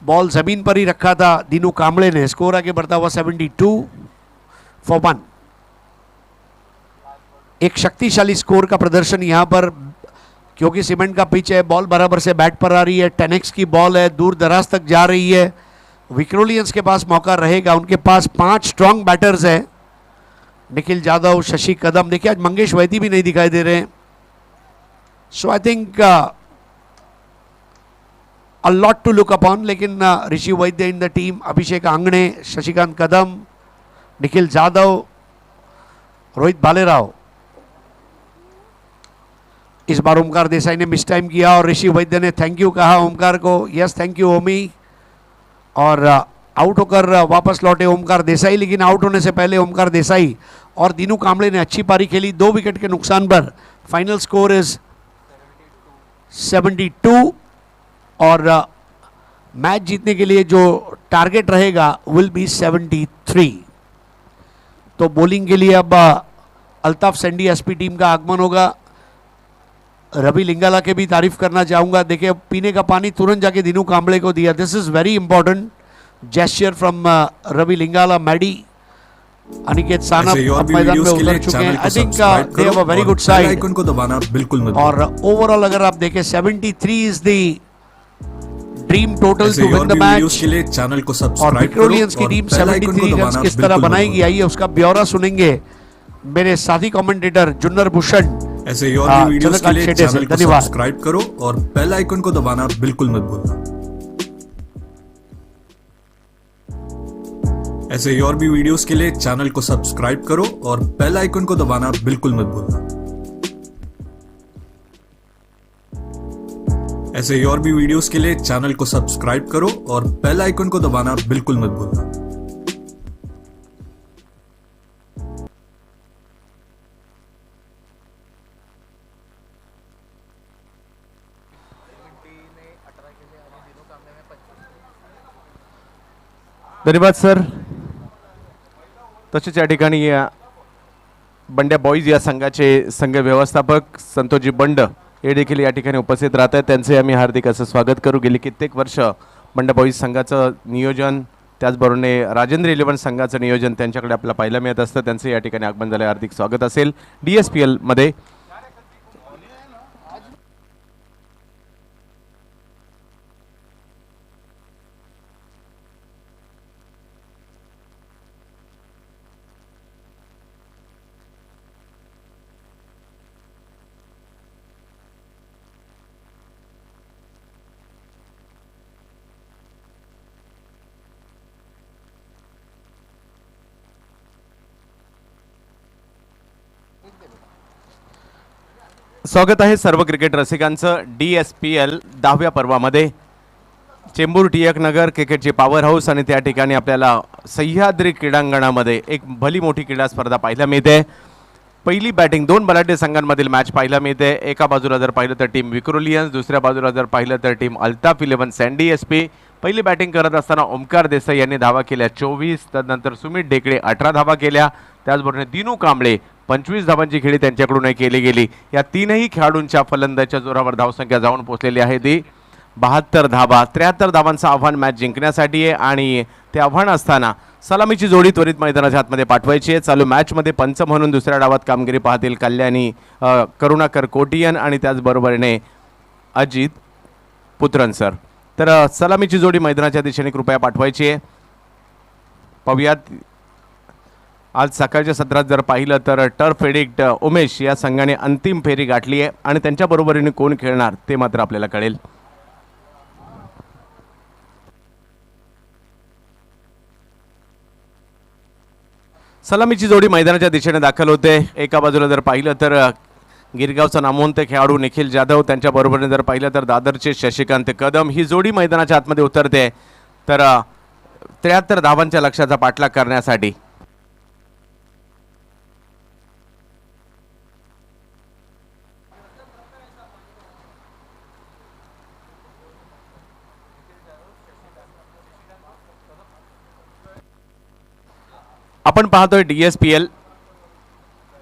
बॉल जमीन पर ही रखा था दीनू कांबळे ने। स्कोर आगे बढ़ता हुआ 72 for 1। एक शक्तिशाली स्कोर का प्रदर्शन यहां पर, क्योंकि सीमेंट का पिच है, बॉल बराबर से बैट पर आ रही है, 10x की बॉल है, दूर दराज तक जा रही है। विक्रोलियंस के पास मौका रहेगा। उनके पास 5 स्ट्रांग बैटर्स हैं, निखिल जाधव, शशि कदम, देखिए आज मंगेश वैदी भी नहीं दिखाई दे रहे हैं। So I think a lot to look upon, लेकिन ऋषि वैद्य इन द टीम, अभिषेक आंगणे, शशिकांत कदम, निखिल जाधव, रोहित भालेराव। इस बार ओमकार देसाई ने मिस टाइम किया और ऋषि वैद्य ने थैंक यू कहा ओमकार को। यस थैंक यू ओमी। और आउट होकर वापस लौटे ओमकार देसाई, लेकिन आउट होने से पहले ओमकार देसाई और दीनू कांबळे ने अच्छी पारी खेली 2 विकेट के नुकसान पर। फाइनल स्कोर इज 72 और मैच जीतने के लिए जो टारगेट रहेगा विल बी 73। तो बॉलिंग के लिए अब अल्ताफ सेंडी एसपी टीम का आगमन होगा। रवि लिंगाला के भी तारीफ करना चाहूंगा। देखिए पीने का पानी तुरंत जाके दीनू कांबळे को दिया। This is very important gesture from Ravi Lingala. Maddy, Aniket Sanap अब मैदान में उतर चुके हैं। I think they have a very good side. Icon को दबाना बिल्कुल मत। और ओवरऑल अगर आप देखें 73 is the dream total to win the match. के लिए चैनल को और सब्सक्राइब विक्रोलियंस की टीम 73 रन्स किस तरह बनाएगी, आइए उसका ब्यौरा सुनेंगे मेरे साथी कमेंटेटर जुन्नर भूषण। ऐसे और भी वीडियोस के लिए चैनल को सब्सक्राइब करो और बेल आइकन को दबाना बिल्कुल मत भूलना। ऐसे और भी वीडियोस के लिए चैनल को सब्सक्राइब करो और बेल आइकन को दबाना बिल्कुल मत भूलना। ऐसे और भी वीडियोस के लिए चैनल को सब्सक्राइब करो और बेल आइकन को दबाना बिल्कुल मत भूलना। धन्यवाद सर। तसेच या ठिकाणी बंड्या बॉईज या संघाचे संघ व्यवस्थापक संतोषजी बंड हे देखील या ठिकाणी उपस्थित राहत आहेत। त्यांचे आम्ही हार्दिक असं स्वागत करू। गेली कित्येक वर्ष बंड्या बॉईज संघाचं नियोजन, त्याचबरोबर राजेंद्र 11 संघाचं नियोजन त्यांच्याकडे आपल्याला पाहायला मिळत असतं। त्यांचं या ठिकाणी आगमन झाले, हार्दिक स्वागत असेल DSPL मध्ये। स्वागत आहे सर्व क्रिकेट रसिकांचं DSPL 10व्या पर्वामध्ये. चेंबूर टिळक नगर क्रिकेटची पॉवर हाऊस आणि त्या ठिकाणी आपल्याला सह्याद्री क्रीडांगणामध्ये एक भली मोठी क्रीडा स्पर्धा पाहायला मिळते. पहिली बॅटिंग दोन बलाढ्य संघांमधील मॅच पाहायला मिळते. एका बाजूला जर पाहिलं तर टीम विक्रोलियन्स, दुसऱ्या बाजूला जर पाहिलं तर टीम अल्ताफ 11 सँडी SP. पहिली बॅटिंग करत असताना ओमकार देसाई यांनी धावा केल्या 24, त्यानंतर सुमित ढेकळे 18 धावा केल्या. त्याचबरोबर दिनू कांबळे 25 धावांची खेळी त्यांच्याकडून केली गेली. या तीनही खेळाडूंच्या फलंदाजीच्या जोरावर धावसंख्या जाऊन पोहोचलेली आहे ती 72 धावा. 73 धावांचं आव्हान मॅच जिंकण्यासाठी आहे आणि ते आव्हान असताना सलामीची जोडी त्वरित मैदानाच्या आतमध्ये पाठवायची आहे. चालू मॅचमध्ये पंच म्हणून दुसऱ्या डावात कामगिरी पाहतील कल्याणी करुणाकर कोटियन आणि त्याचबरोबरीने अजित पुत्रन सर. तर सलामीची जोडी मैदानाच्या दिशेने कृपया पाठवायची आहे. पाहूयात आज सकाळच्या सत्रात जर पाहिलं तर टर्फ एडिक्ट उमेश या संघाने अंतिम फेरी गाठली आहे आणि त्यांच्या बरोबरीने कोण खेळणार ते मात्र आपल्याला कळेल. सलामीची जोडी मैदानाच्या दिशेने दाखल होते. एका बाजूला जर पाहिलं तर गिरगावचा नामवंत खेळाडू निखिल जाधव, त्यांच्या बरोबरीने जर पाहिलं तर दादरचे शशिकांत कदम. ही जोडी मैदानाच्या आतमध्ये उतरते तर 73 धावांच्या लक्ष्याचा पाठलाग करण्यासाठी. आपण पाहतोय DSPL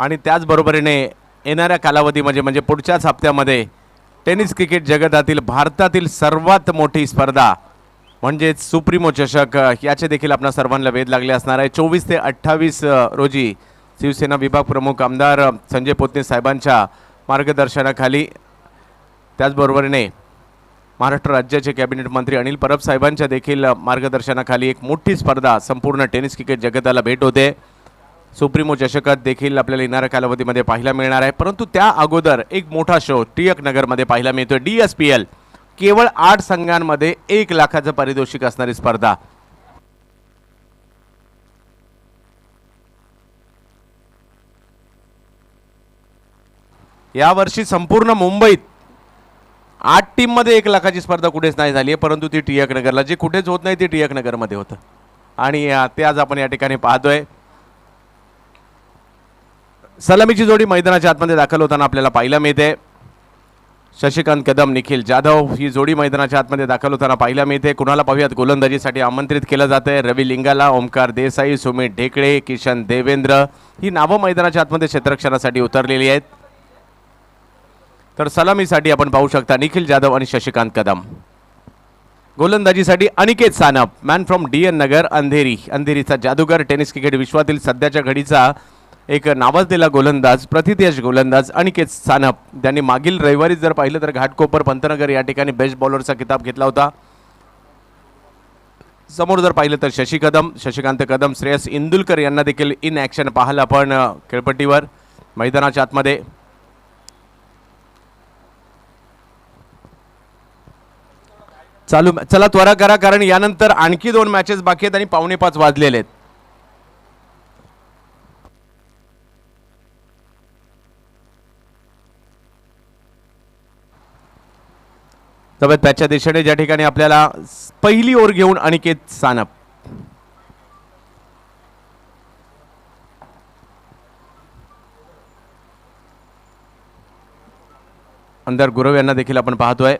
आणि त्याचबरोबरीने येणाऱ्या कालावधी म्हणजे पुढच्याच हप्त्यामध्ये टेनिस क्रिकेट जगतातील भारतातील सर्वात मोठी स्पर्धा म्हणजेच सुप्रीमो चषक याचे देखील आपणा सर्वांना वेध लागले असणार आहे. 24 ते 28 रोजी शिवसेना विभाग प्रमुख आमदार संजय पोतने साहेबांच्या मार्गदर्शनाखाली, त्याचबरोबरीने महाराष्ट्र राज्याचे कॅबिनेट मंत्री अनिल परब साहेबांच्या देखील मार्गदर्शनाखाली एक मोठी स्पर्धा संपूर्ण टेनिस क्रिकेट जगताला भेट होते. सुप्रीमो चषकात देखील आपल्याला येणाऱ्या कालावधीमध्ये पाहायला मिळणार आहे. परंतु त्या अगोदर एक मोठा शो टिळक नगरमध्ये पाहायला मिळतोय. DSPL केवळ 8 संघांमध्ये 1 लाखाचं पारितोषिक असणारी स्पर्धा. यावर्षी संपूर्ण मुंबईत 8 टीममध्ये 1 लाखाची स्पर्धा कुठेच नाही झाली आहे, परंतु ती टिळक नगरला, जे कुठेच होत नाही ते टिळक नगरमध्ये होतं आणि ते आज आपण या ठिकाणी पाहतोय. सलामीची जोडी मैदानाच्या आतमध्ये दाखल होताना आपल्याला पाहायला मिळते. शशिकांत कदम, निखिल जाधव ही जोडी मैदानाच्या आतमध्ये दाखल होताना पाहायला मिळते. कुणाला पाहूयात गोलंदाजीसाठी आमंत्रित केलं जातंय. रवी लिंगाला, ओमकार देसाई, सुमित ढेकळे, किशन देवेंद्र ही नावं मैदानाच्या आतमध्ये क्षेत्ररक्षणासाठी उतरलेली आहेत. तर सलामीसाठी आपण पाहू शकता निखिल जाधव आणि शशिकांत कदम. गोलंदाजीसाठी Aniket Sanap, man from DN Nagar, अंधेरीचा जादूगर, टेनिस क्रिकेट विश्वातील सध्याच्या घडीचा एक नावाजलेला गोलंदाज, प्रतिथयश गोलंदाज अनिकेत सानप. त्यांनी मागील रविवारी जर पाहिलं तर घाटकोपर पंतनगर या ठिकाणी बेस्ट बॉलरचा किताब घेतला होता. समोर जर पाहिलं तर शशिकांत कदम, श्रेयस इंदुलकर यांना देखील इन ॲक्शन पाहायला आपण खेळपट्टीवर मैदानाच्या आतमध्ये. चला त्वरा करा, कारण यानंतर आणखी 2 मॅचेस बाकी आहेत आणि 4:45 वाजलेले आहेत. तब्येत पॅचच्या दिशेने ज्या ठिकाणी आपल्याला पहिली ओव्हर घेऊन अनिकेत सानप. अंदर गुरव यांना देखील आपण पाहतोय.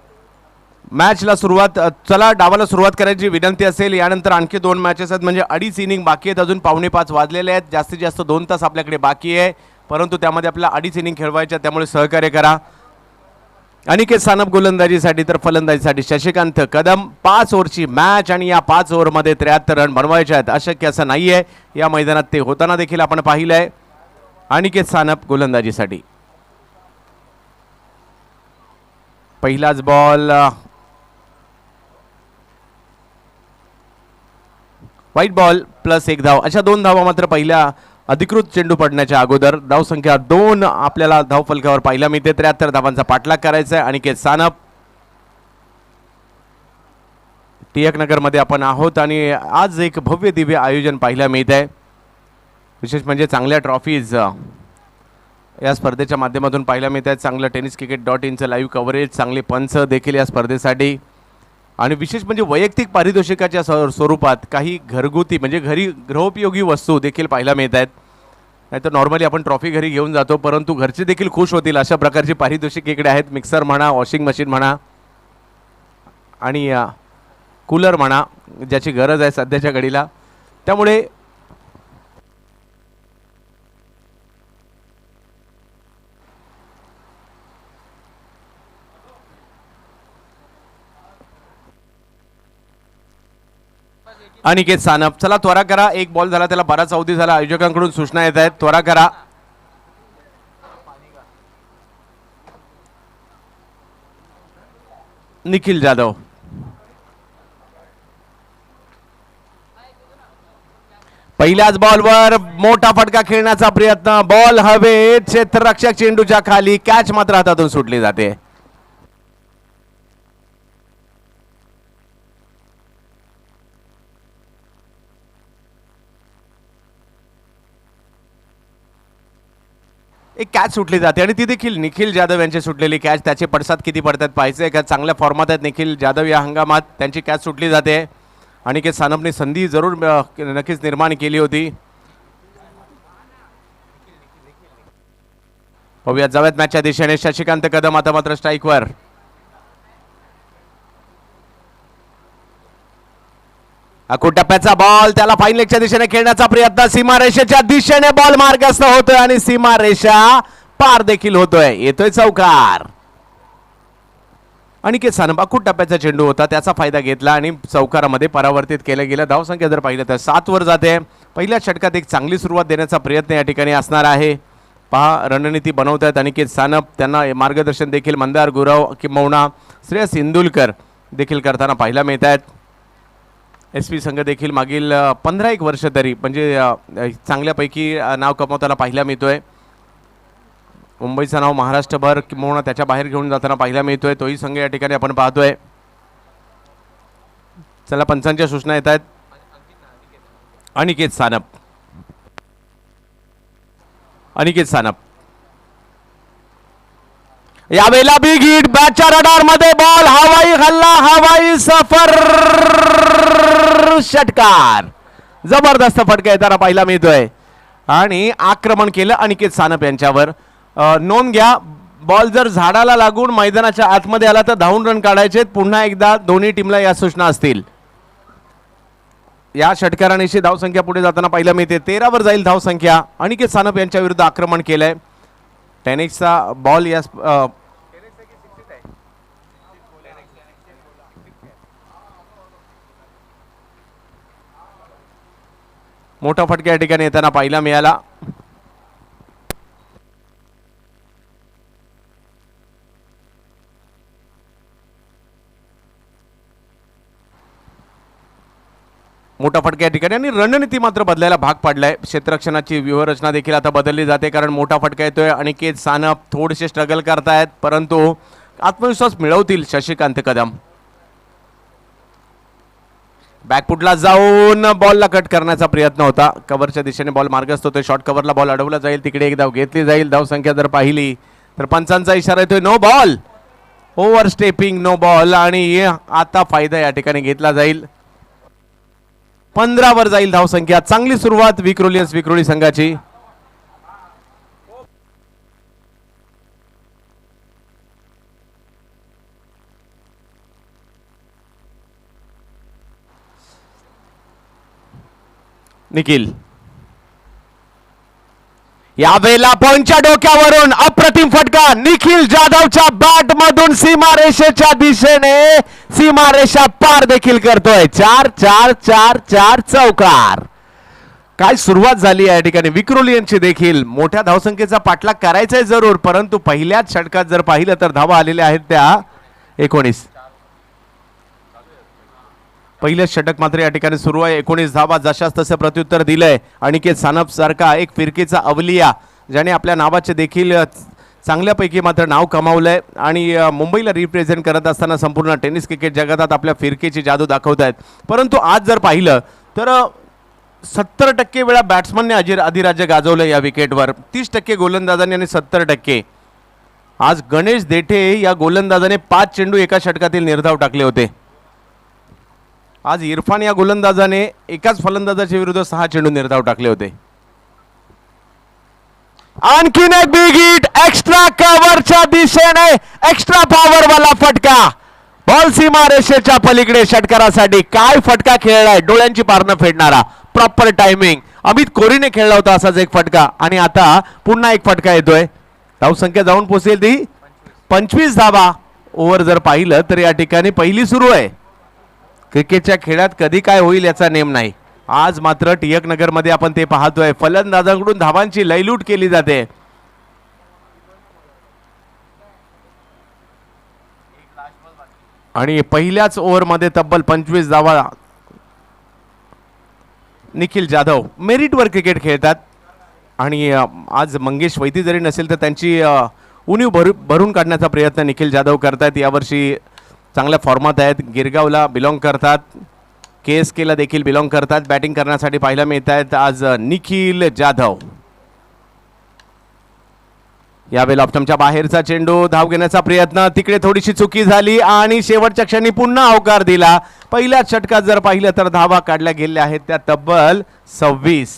मॅचला सुरुवात, चला डावाला सुरुवात करायची विनंती असेल. यानंतर आणखी 2 मॅचेस आहेत, म्हणजे 2.5 इनिंग बाकी आहेत. अजून 4:45 वाजलेले आहेत. जास्तीत जास्त 2 तास आपल्याकडे बाकी आहे, परंतु त्यामध्ये आपल्याला 2.5 इनिंग खेळवायच्या, त्यामुळे सहकार्य करा. अनिकेत सानप गोलंदाजीसाठी तर फलंदाजीसाठी शशिकांत कदम. 5 ओव्हरची मॅच आणि या 5 ओव्हरमध्ये 73 रन बनवायचे आहेत. अशक्य असं नाही आहे. या मैदानात ते होताना देखील आपण पाहिलं आहे. अनिकेत सानप गोलंदाजीसाठी. पहिलाच बॉल, व्हाईट बॉल प्लस 1 धाव. अशा 2 धावा मात्र पहिल्या अधिकृत चेंडू पडण्याच्या अगोदर. धावसंख्या 2 आपल्याला धाव फलकावर पाहायला मिळते. 73 धावांचा पाठलाग करायचा आहे अनिकेत सानप. टिळक नगरमध्ये आपण आहोत आणि आज एक भव्य दिव्य आयोजन पाहायला मिळत आहे. विशेष म्हणजे चांगल्या ट्रॉफीज या स्पर्धेच्या माध्यमातून पाहायला मिळत आहे. चांगलं tenniscricket.inचं लाईव्ह कव्हरेज, चांगले पंच देखील या स्पर्धेसाठी आणि विशेष म्हणजे वैयक्तिक पारितोषिकाच्या स्वरूपात काही घरगुती म्हणजे गृहोपयोगी वस्तू देखील पाहायला मिळत आहेत. नाहीतर नॉर्मली आपण ट्रॉफी घरी घेऊन जातो, परंतु घरचे देखील खुश होतील अशा प्रकारची पारितोषिक इकडे आहेत. मिक्सर म्हणा, वॉशिंग मशीन म्हणा आणि कूलर म्हणा, ज्याची गरज आहे सध्याच्या घडीला. त्यामुळे अनिकेत सानप, चला त्वरा करा. एक बॉल झाला, त्याला बराच अवधी झाला. आयोजकांकडून सूचना येत आहेत, त्वरा करा. निखिल जाधव, पहिल्याच बॉलवर मोठा फटका खेळण्याचा प्रयत्न. बॉल हवेत, क्षेत्ररक्षक चेंडूच्या खाली, कॅच मात्र हातातून सुटली जाते. एक कॅच सुटली जाते आणि ती देखील निखिल जाधव यांची सुटलेली कॅच. त्याचे पडसाद किती पडतात पाहायचे का. चांगल्या फॉर्मात आहेत निखिल जाधव या हंगामात. त्यांची कॅच सुटली जाते. अनिकेत सानपने संधी जरूर नक्कीच निर्माण केली होती. पाहूयात, जाऊयात मॅचच्या दिशेने. शशिकांत कदम आता मात्र स्ट्राईकवर. टप्प्याचा बॉल, त्याला फाईन लेगच्या दिशेने खेळण्याचा प्रयत्न. सीमारेषेच्या दिशेने बॉल मार्गस्थ होतोय आणि सीमारेषा पार देखील होतोय. येतोय चौकार. अनिकेत सानप, टप्प्याचा चेंडू होता, त्याचा फायदा घेतला आणि चौकारामध्ये परावर्तित केलं गेलं. धावसंख्या जर पाहिलं तर 7 वर जाते. पहिल्या षटकात एक चांगली सुरुवात देण्याचा प्रयत्न या ठिकाणी असणार आहे. पहा, रणनीती बनवतायत अनिकेत सानप. त्यांना मार्गदर्शन देखील मंदार गुरव किंबहुना श्रेयस इंदुलकर देखील करताना पाहायला मिळत आहेत. SP संघ देखील मागील 15 वर्ष तरी म्हणजे चांगल्यापैकी नाव कमवताना पाहायला मिळतोय. मुंबईचं नाव महाराष्ट्रभर किंवा त्याच्या बाहेर घेऊन जाताना पाहायला मिळतोय. तोही संघ या ठिकाणी आपण पाहतोय. चला, पंचांच्या सूचना येत आहेत. अनिकेत सानप, अनिकेत सानप यावेळेला बिग हिट. बॅटच्या रडार मध्ये बॉल, हवाई हल्ला, हवाई सफर, षटकार. जबरदस्त फटका येताना पाहायला मिळतोय आणि आक्रमण केलं अनिकेत सानप यांच्यावर. नोंद घ्या, बॉल जर झाडाला लागून मैदानाच्या आतमध्ये आला तर धावून रन काढायचे. पुन्हा एकदा दोन्ही टीमला या सूचना असतील. या षटकारानिशी धावसंख्या पुढे जाताना पाहायला मिळते. 13 वर जाईल धावसंख्या. अनिकेत सानप यांच्या विरुद्ध आक्रमण केलंय. टेनिसचा बॉल या मोठा फटका या ठिकाणी येताना पाहायला मिळाला. मोठा फटका या ठिकाणी आणि रणनीती मात्र बदलायला भाग पडलाय. क्षेत्ररक्षणाची व्यूहरचना देखील आता बदलली जाते, कारण मोठा फटका येतोय. अनिकेत सानप थोडेसे स्ट्रगल करतायत, परंतु आत्मविश्वास मिळवतील शशिकांत कदम. बॅकफुटला जाऊन बॉलला कट करण्याचा प्रयत्न होता. कव्हरच्या दिशेने बॉल मार्गस्थ होतोय. शॉर्ट कव्हरला बॉल अडवला जाईल. तिकडे एक धाव घेतली जाईल. धावसंख्या जर पाहिली तर पंचांचा इशारा येतोय no ball, over stepping, no ball. आणि आता फायदा या ठिकाणी घेतला जाईल. 15 वर जाईल धावसंख्या. चांगली सुरुवात विक्रोळी संघाची. निखिल यावेळेला पॉइंटच्या डोक्यावरून अप्रतिम फटका. निखिल जाधवच्या बॅट मधून सीमारेषेच्या दिशेने सीमारेषा पार देखील करतोय. 4-4-4-4 चौकार. काय सुरुवात झाली या ठिकाणी. विक्रोलियनची देखील मोठ्या धावसंख्येचा पाठलाग करायचा जरूर, परंतु पहिल्याच षटकात जर पाहिलं तर धावा आलेल्या आहेत त्या 19. पहिलं षटक मात्र या ठिकाणी सुरू आहे. 19 धावा. जशाच तसं प्रत्युत्तर दिलंय. अनिकेत सानप सारखा एक फिरकीचा अवलिया, ज्याने आपल्या नावाचे देखील चांगल्यापैकी मात्र नाव कमावलंय आणि मुंबईला रिप्रेझेंट करत असताना संपूर्ण टेनिस क्रिकेट जगतात आपल्या फिरकीची जादू दाखवत आहेत. परंतु आज जर पाहिलं तर 70% वेळा बॅट्समनने अधिराज्य गाजवलं या विकेटवर. 30% गोलंदाजांनी आणि 70%. आज गणेश देठे या गोलंदाजाने 5 चेंडू एका षटकातील निर्धाव टाकले होते. आज इरफान या गोलंदाजाने एकाच फलंदाजाच्या विरुद्ध 6 चेंडू निर्धाव टाकले होते. आणखीन एक बिग हिट एक्स्ट्रा कव्हरच्या दिशेने एक्स्ट्रा पॉवर वाला फटका. बॉल सीमा रेषेच्या पलीकडे षटकारासाठी काय फटका खेळलाय, डोळ्यांची पारणं फेडणारा. Proper timing. अमित कोहलीने खेळला होता असाच एक फटका आणि आता पुन्हा एक फटका येतोय. धावसंख्या जाऊन पोहोचेल ती 25 धावा. ओव्हर जर पाहिलं तर या ठिकाणी पहिली सुरू आहे. क्रिकेटच्या खेळात कधी काय होईल याचा नेम नाही. आज मात्र टिळक नगर मध्ये आपण ते पाहतोय. फलंदाजांकडून धावांची लयलूट केली जाते. आणि पहिल्याच ओव्हरमध्ये तब्बल 25 धावा. निखिल जाधव मेरिटवर क्रिकेट खेळतात आणि आज मंगेश वैती जरी नसेल तर त्यांची उणीव भरून काढण्याचा प्रयत्न निखिल जाधव करतात. यावर्षी चांगल्या फॉर्मात आहेत. गिरगावला बिलॉंग करतात. KSKला देखील बिलॉंग करतात. बॅटिंग करण्यासाठी पाहायला मिळत आहेत आज निखिल जाधव. यावेळेला ऑप्टमच्या बाहेरचा चेंडू. धाव घेण्याचा प्रयत्न. तिकडे थोडीशी चुकी झाली आणि शेवटच्या क्षणी पुन्हा अवकार दिला. पहिल्याच षटकात जर पाहिलं तर धावा काढल्या गेल्या आहेत त्या तब्बल 26.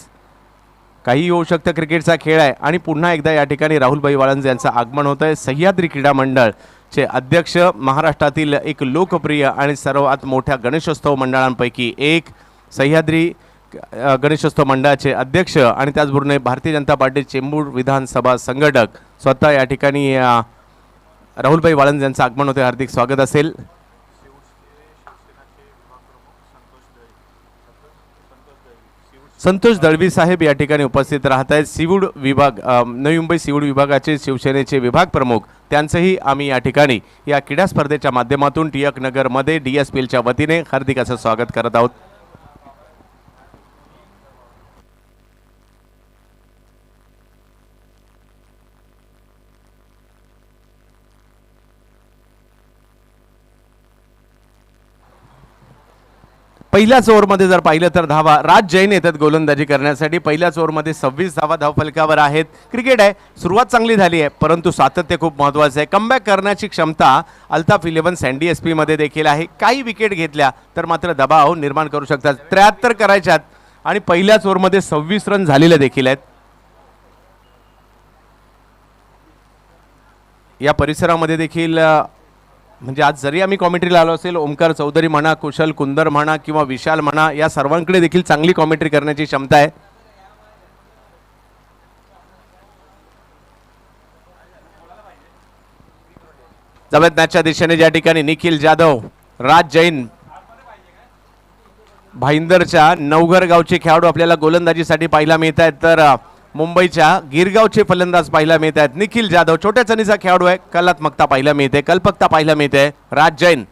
काही होऊ शकतं. क्रिकेटचा खेळ आहे. आणि पुन्हा एकदा या ठिकाणी राहुलभाई वाळंज यांचं आगमन होत आहे. सह्याद्री क्रीडा मंडळचे अध्यक्ष, महाराष्ट्रातील एक लोकप्रिय आणि सर्वात मोठ्या गणेशोत्सव मंडळांपैकी एक. सह्याद्री गणेशोत्सव मंडळाचे अध्यक्ष आणि त्याचबरोबर भारतीय जनता पार्टी चेंबूर विधानसभा संघटक स्वतः या ठिकाणी राहुलभाई वाळंज यांचं आगमन होते. हार्दिक स्वागत असेल. संतोष दळवी साहेब या ठिकाणी उपस्थित राहत आहेत. सीवूड विभाग, नवी मुंबई सीवूड विभागाचे शिवसेनेचे विभाग प्रमुख, त्यांचंही आम्ही या ठिकाणी या क्रीडा स्पर्धेच्या माध्यमातून टिळक नगरमध्ये DSPLच्या वतीने हार्दिक असं स्वागत करत आहोत. पहिल्याच ओव्हरमध्ये जर पाहिलं तर धावा राज जैन येतात गोलंदाजी करण्यासाठी. पहिल्याच ओव्हरमध्ये 26 धावा धावफलकावर आहेत. क्रिकेट आहे, सुरुवात चांगली झाली आहे, परंतु सातत्य खूप महत्त्वाचं आहे. कमबॅक करण्याची क्षमता अल्ताफ 11 सँडी SP मध्ये देखील आहे. काही विकेट घेतल्या तर मात्र दबाव निर्माण करू शकतात. 73 करायच्यात आणि पहिल्याच ओव्हरमध्ये 26 रन झालेले देखील आहेत. या परिसरामध्ये देखील म्हणजे आज जरी आम्ही कॉमेंट्रीला आलो असेल, ओमकार चौधरी म्हणा, कुशल कुंदर म्हणा किंवा विशाल म्हणा, या सर्वांकडे देखील चांगली कॉमेंट्री करण्याची क्षमता आहे. जवळ मॅचच्या दिशेने ज्या ठिकाणी निखिल जाधव, राज जैन, भाईंदरच्या नवघर गावचे खेळाडू आपल्याला गोलंदाजीसाठी पाहायला मिळत आहेत, तर मुंबईच्या गिरगावचे फलंदाज पाहायला मिळत आहेत. निखिल जाधव छोट्या चणीचा खेळाडू आहे. कलात्मकता पाहायला मिळते, कल्पकता पाहायला मिळते. राज जैन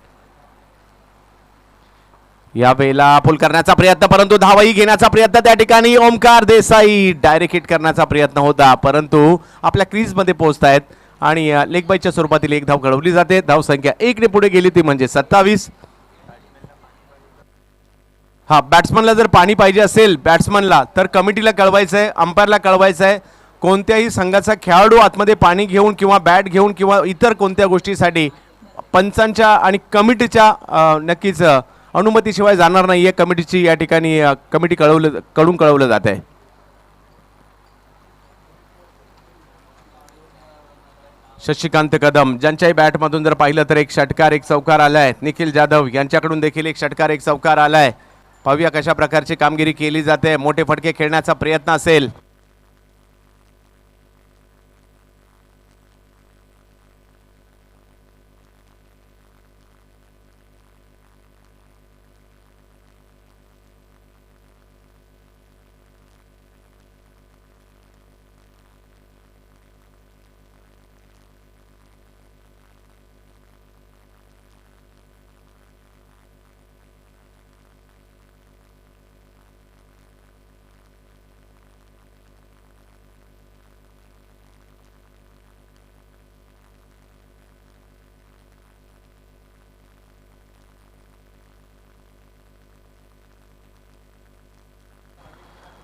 यावेळेला पुल करण्याचा प्रयत्न, परंतु धावही घेण्याचा प्रयत्न त्या ठिकाणी ओमकार देसाई. डायरेक्ट हिट करण्याचा प्रयत्न होता, परंतु आपल्या क्रीज मध्ये पोहोचतायत आणि लेग बायच्या स्वरूपातील एक धाव घडवली जाते. धाव संख्या 1 ने पुढे गेली ती म्हणजे 27. हा, बॅट्समनला जर पाणी पाहिजे असेल बॅट्समनला, तर कमिटीला कळवायचं आहे, अंपायरला कळवायचं आहे. कोणत्याही संघाचा खेळाडू आतमध्ये पाणी घेऊन किंवा बॅट घेऊन किंवा इतर कोणत्या गोष्टीसाठी पंचांच्या आणि कमिटीच्या नक्कीच अनुमतीशिवाय जाणार नाहीये. कमिटीची या ठिकाणी कमिटी कडून कळवलं जात आहे. शशिकांत कदम ज्यांच्याही बॅटमधून जर पाहिलं तर एक षटकार एक चौकार आलाय. निखिल जाधव यांच्याकडून देखील एक षटकार एक चौकार आलाय. पाहूया कशा प्रकारची कामगिरी केली जाते. मोठे फटके खेळण्याचा प्रयत्न असेल.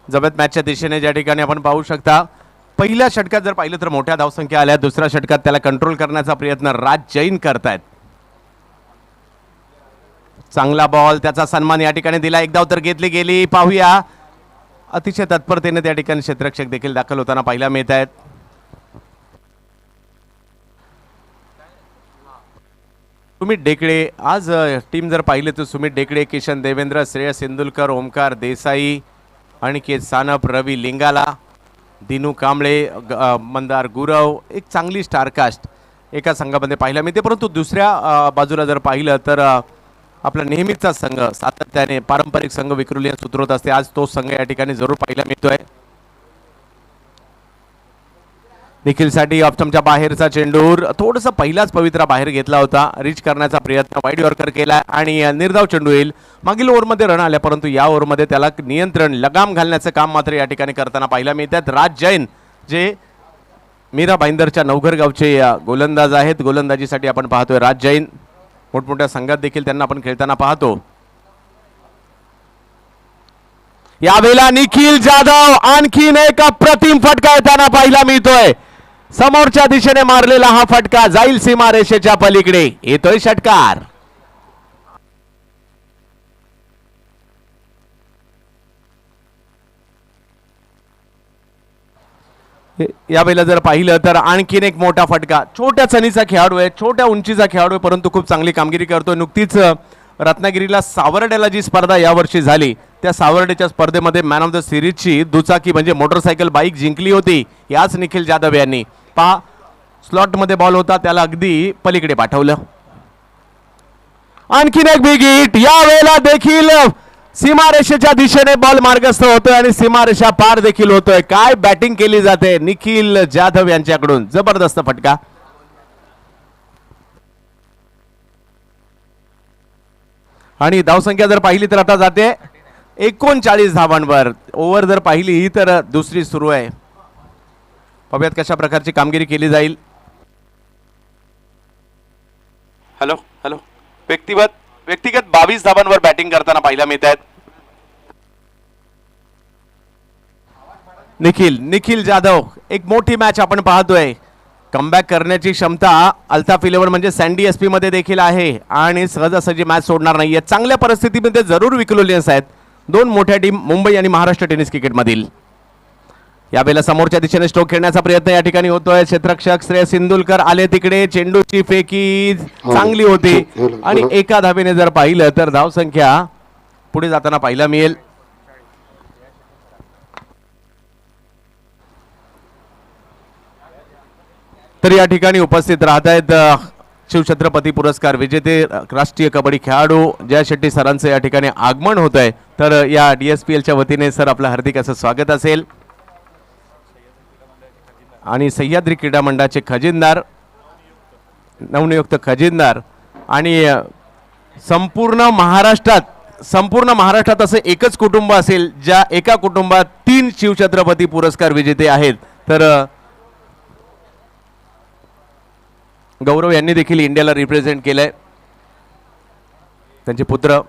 जबत मॅचच्या दिशेने ज्या ठिकाणी आपण पाहू शकता पहिल्या षटकात जर पाहिलं तर मोठ्या धावसंख्या आल्या, दुसऱ्या षटकात त्याला कंट्रोल करण्याचा प्रयत्न राज जैन करतायत. चांगला बॉल, त्याचा सन्मान या ठिकाणी दिला, एक धाव तर घेतली गेली. पाहूया अतिशय तत्परतेने त्या ठिकाणी क्षेत्ररक्षक देखील दाखल होताना पाहायला मिळत आहेत. सुमित डेकडे, आज टीम जर पाहिली तर सुमित डेकडे, किशन देवेंद्र, श्रेयस इंदुलकर, ओमकार देसाई, अनिकेत सानप, रवी लिंगाला, दिनू कांबळे, मंदार गुरव, एक चांगली स्टारकास्ट एका संघामध्ये पाहायला मिळते. परंतु दुसऱ्या बाजूला जर पाहिलं तर आपला नेहमीचा संघ, सातत्याने पारंपरिक संघ विक्रोलियन्स उतरवत असते. आज तो संघ या ठिकाणी जरूर पाहायला मिळतोय. निखिलसाठी ऑप्शनच्या बाहेरचा चेंडूर, थोडंसं पहिलाच पवित्रा बाहेर घेतला होता, रिच करण्याचा प्रयत्न, वाईड यॉर्कर केला आणि निर्धाव चेंडू येईल. मागील ओव्हरमध्ये रन आल्या, परंतु या ओव्हरमध्ये त्याला नियंत्रण, लगाम घालण्याचं काम मात्र या ठिकाणी करताना पाहायला मिळतात. राज जैन जे मीरा भाईंदरच्या नवघर गावचे गोलंदाज आहेत, गोलंदाजीसाठी आपण पाहतोय राज जैन. मोठमोठ्या संघात देखील त्यांना आपण खेळताना पाहतो. यावेळेला निखिल जाधव आणखीन एक अप्रतिम फटका येताना पाहायला मिळतोय. समोरच्या दिशेने मारलेला हा फटका जाईल सीमारेषेच्या पलीकडे, येतोय षटकार. यावेळेला जर पाहिलं तर आणखीन एक मोठा फटका. छोट्या चणीचा खेळाडू आहे, छोट्या उंचीचा खेळाडू आहे, परंतु खूप चांगली कामगिरी करतोय. नुकतीच रत्नागिरीला सावर्ड्याला जी स्पर्धा यावर्षी झाली त्या सावर्ड्याच्या स्पर्धेमध्ये मॅन ऑफ द सिरीजची दुचाकी म्हणजे मोटरसायकल बाईक जिंकली होती याच निखिल जाधव यांनी. पहा, स्लॉटमध्ये बॉल होता, त्याला अगदी पलीकडे पाठवलं. आणखीन एक बिग हिट, यावेळेला देखील सीमारेषेच्या दिशेने बॉल मार्गस्थ होतोय आणि सीमारेषा पार देखील होतोय. काय बॅटिंग केली जाते निखिल जाधव यांच्याकडून, जबरदस्त फटका. आणि धावसंख्या जर पाहिली तर आता जाते 39 धावांवर. ओव्हर जर पाहिली तर दुसरी सुरू आहे. पाहूयात कशा प्रकारची कामगिरी केली जाईल. हॅलो हॅलो, व्यक्तिगत 22 धावांवर बॅटिंग करताना पाहायला मिळत आहेत. निखिल जाधव, एक मोठी मॅच आपण पाहतोय. कमबॅक करण्याची क्षमता अल्ताफ 11 म्हणजे सँडी एसपी मध्ये देखील आहे आणि सहजासहजी मॅच सोडणार नाहीये. चांगल्या परिस्थितीमध्ये जरूर विक्रोलियन्स आहेत. दोन मोठ्या टीम मुंबई आणि महाराष्ट्र टेनिस क्रिकेटमधील. यावेळेला समोरच्या दिशेने स्ट्रोक खेळण्याचा प्रयत्न या ठिकाणी होतोय. क्षेत्ररक्षक श्रेयस इंदुलकर आले तिकडे, चेंडूची फेकी चांगली होती आणि एका धावेने जर पाहिलं तर धावसंख्या पुढे जाताना पाहायला मिळेल. तर या ठिकाणी उपस्थित राहत आहेत शिवछत्रपती पुरस्कार विजेते राष्ट्रीय कबड्डी खेळाडू जय शेट्टी सरांचं या ठिकाणी आगमन होत आहे. तर या DSPLच्या वतीने सर आपलं हार्दिक असं स्वागत असेल. आणि सह्याद्री क्रीडा मंडळाचे खजिनदार, नवनियुक्त खजिनदार आणि संपूर्ण महाराष्ट्रात असं एकच कुटुंब असेल ज्या एका कुटुंबात 3 शिवछत्रपती पुरस्कार विजेते आहेत. तर गौरव यांनी देखील इंडियाला रिप्रेझेंट केलंय. त्यांचे पुत्र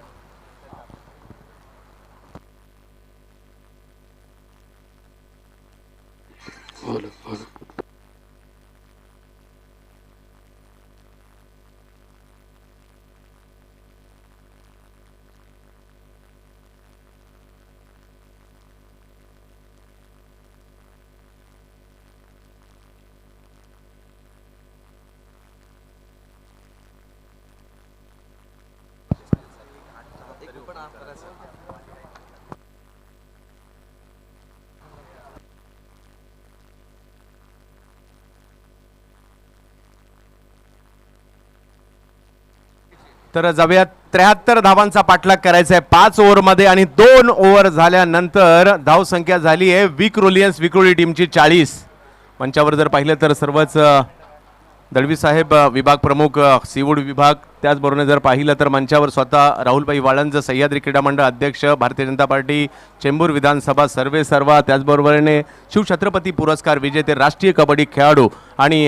तर जाऊयात 73 धावांचा पाठलाग करायचा आहे 5 ओव्हरमध्ये आणि 2 ओव्हर झाल्यानंतर धावसंख्या झाली आहे विक्रोली टीमची 40. मंचावर जर पाहिलं तर सर्वच दळवी साहेब विभाग प्रमुख, सीवूड विभाग, त्याचबरोबर जर पाहिलं तर मंचावर स्वतः राहुलभाई वाळंज सह्याद्री क्रीडा मंडळ अध्यक्ष, भारतीय जनता पार्टी, चेंबूर विधानसभा सर्वेसर्वा, त्याचबरोबरीने शिवछत्रपती पुरस्कार विजेते राष्ट्रीय कबड्डी खेळाडू आणि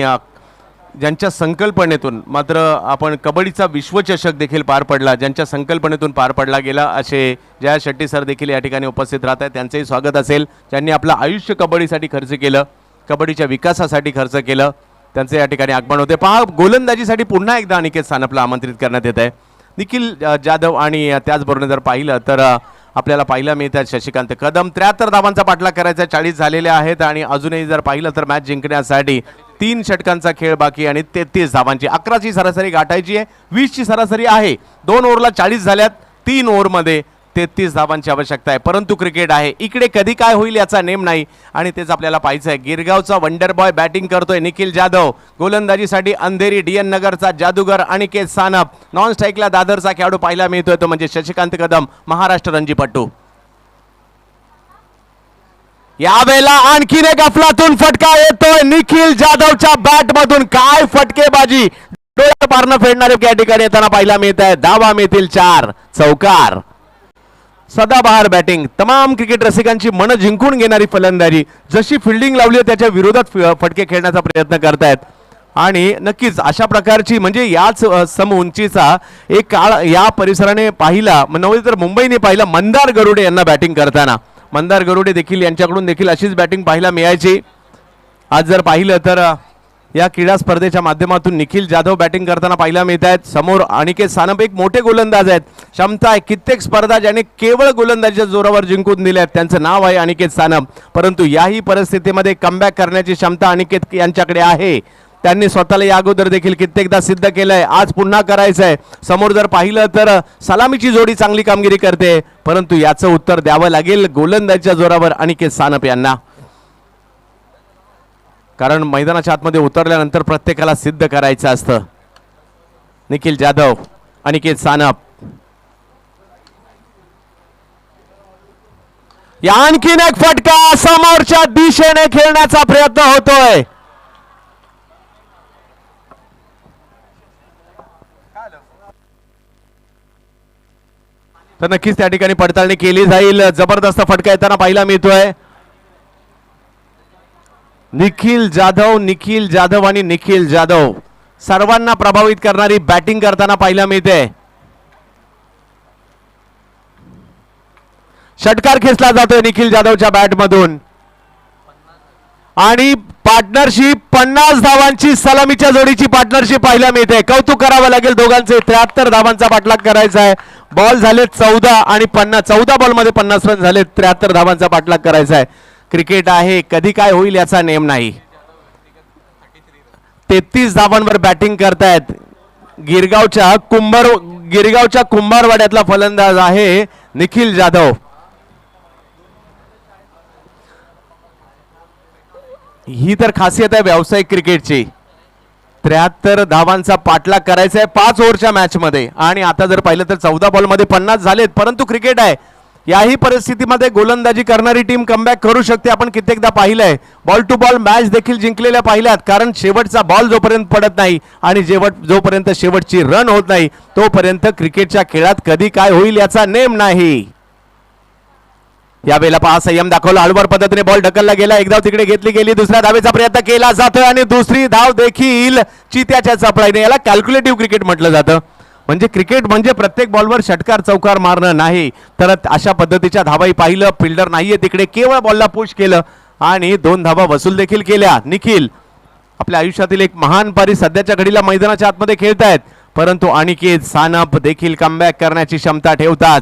ज्यांच्या संकल्पनेतून मात्र आपण कबड्डीचा विश्वचषक देखील पार पडला, ज्यांच्या संकल्पनेतून पार पडला गेला असे जया शेट्टी सर देखील या ठिकाणी उपस्थित राहत आहेत. त्यांचंही स्वागत असेल. ज्यांनी आपलं आयुष्य कबड्डीसाठी खर्च केलं, कबड्डीच्या विकासासाठी खर्च केलं, त्यांचे या ठिकाणी आगमन होते. पहा, गोलंदाजीसाठी पुन्हा एकदा अनिकेत सानपला आमंत्रित करण्यात येत आहे. निखिल जाधव आणि त्याचबरोबर जर पाहिलं तर आपल्याला पाहायला मिळतात शशिकांत कदम. 73 धावांचा पाठलाग करायचा, 40 झालेले आहेत आणि अजूनही जर पाहिलं तर मॅच जिंकण्यासाठी 3 षटकांचा खेळ बाकी आणि 33 धावांची, 11ची सरासरी गाठायची आहे. 20ची सरासरी आहे. 2 ओव्हरला 40 झाल्यात, 3 ओव्हरमध्ये 33 धावांची आवश्यकता आहे. परंतु क्रिकेट आहे, इकडे कधी काय होईल याचा नेम नाही आणि तेच आपल्याला पाहायचं आहे. गिरगावचा वंडर बॉय बॅटिंग करतोय निखिल जाधव. गोलंदाजीसाठी अंधेरी DN नगरचा जादूगर अनिकेत सानप. नॉन स्ट्राईकला दादरचा खेळाडू पाहायला मिळतोय तो म्हणजे शशिकांत कदम, महाराष्ट्र रणजीपट्टू. यावेळेला आणखीन एक अफलातून फटका येतोय निखिल जाधवच्या बॅट मधून. काय फटकेबाजी, डोळे पारणं फेडणारे या ठिकाणी येताना पाहायला मिळत आहे. धावा मिळतील 4, चौकार. सदाबहार बॅटिंग, तमाम क्रिकेट रसिकांची मन जिंकून घेणारी फलंदाजी. जशी फिल्डिंग लावली त्याच्या विरोधात फटके खेळण्याचा प्रयत्न करतायत आणि नक्कीच अशा प्रकारची म्हणजे याच सम उंचीचा एक काळ या परिसराने पाहिला, नव्हे तर मुंबईने पाहिला मंदार गरुडे यांना बॅटिंग करताना. मंदार गरुडे देखील यांच्याकडून देखील अशीच बॅटिंग पाहायला मिळायची. आज जर पाहिलं तर या क्रीडा स्पर्धेच्या माध्यमातून निखिल जाधव बॅटिंग करताना पाहायला मिळत आहेत. समोर अनिकेत सानप एक मोठे गोलंदाज आहेत, क्षमता आहे. कित्येक स्पर्धा ज्याने केवळ गोलंदाजीच्या जोरावर जिंकून दिल्या आहेत, त्यांचं नाव आहे अनिकेत सानप. परंतु याही परिस्थितीमध्ये कमबॅक करण्याची क्षमता अनिकेत यांच्याकडे आहे. त्यांनी स्वतःला या अगोदर देखील कित्येकदा सिद्ध केलंय, आज पुन्हा करायचं आहे. समोर जर पाहिलं तर सलामीची जोडी चांगली कामगिरी करते, परंतु याचं उत्तर द्यावं लागेल गोलंदाजीच्या जोरावर अनिकेत सानप यांना. कारण मैदानाच्या आतमध्ये उतरल्यानंतर प्रत्येकाला सिद्ध करायचं असतं. निखिल जाधव, अनिकेत सानप. या आणखीन एक फटका समोरच्या दिशेने खेळण्याचा प्रयत्न होतोय. तर नक्कीच त्या ठिकाणी पडताळणी केली जाईल. जबरदस्त फटका येताना पाहायला मिळतोय. निखिल जाधव आणि निखिल जाधव सर्वांना प्रभावित करणारी बॅटिंग करताना पाहायला मिळते. षटकार खेचला जातोय निखिल जाधवच्या बॅट मधून आणि पार्टनरशिप 50 धावांची सलामीच्या जोडीची पार्टनरशिप पाहायला मिळते. कौतुक करावं लागेल दोघांचे. 73 धावांचा पाठलाग करायचा आहे. बॉल झाले 14 आणि 14 बॉल मध्ये 50 रन झाले. 73 धावांचा पाठलाग करायचा आहे. क्रिकेट आहे, कधी काय होईल याचा नेम नाही. 33 धावांवर बॅटिंग करतायत. गिरगावच्या कुंभारवाड्यातला फलंदाज आहे निखिल जाधव. ही तर खासियत आहे व्यावसायिक क्रिकेटची. 73 धावांचा पाठलाग करायचा आहे 5 ओव्हरच्या मॅच मध्ये आणि आता जर पाहिलं तर 14 बॉल मध्ये 50 झालेत. परंतु क्रिकेट आहे, याही परिस्थितीमध्ये गोलंदाजी करणारी टीम कमबॅक करू शकते. आपण कित्येकदा पाहिलंय, बॉल टू बॉल मॅच देखील जिंकलेल्या पाहिल्यात. कारण शेवटचा बॉल जोपर्यंत पडत नाही आणि जोपर्यंत शेवटची रन होत नाही तोपर्यंत क्रिकेटच्या खेळात कधी काय होईल याचा नेम नाही. यावेळेला पहा, संयम दाखवला, हळूवार पद्धतीने बॉल ढकलला गेला. एक धाव तिकडे घेतली गेली, दुसऱ्या धावेचा प्रयत्न केला जातोय आणि दुसरी धाव देखील चित्याच्या चपळाईने. याला कॅल्क्युलेटिव्ह क्रिकेट म्हटलं जातं. म्हणजे क्रिकेट म्हणजे प्रत्येक बॉलवर षटकार चौकार मारणं नाही, तर अशा पद्धतीच्या धावाही पाहिलं. फिल्डर नाहीये तिकडे, केवळ बॉलला पुश केलं आणि 2 धावा वसूल देखील केल्या. निखिल आपल्या आयुष्यातील एक महान पारी सध्याच्या घडीला मैदानाच्या आतमध्ये खेळतायत, परंतु अनिकेत सानप देखील कमबॅक करण्याची क्षमता ठेवतात.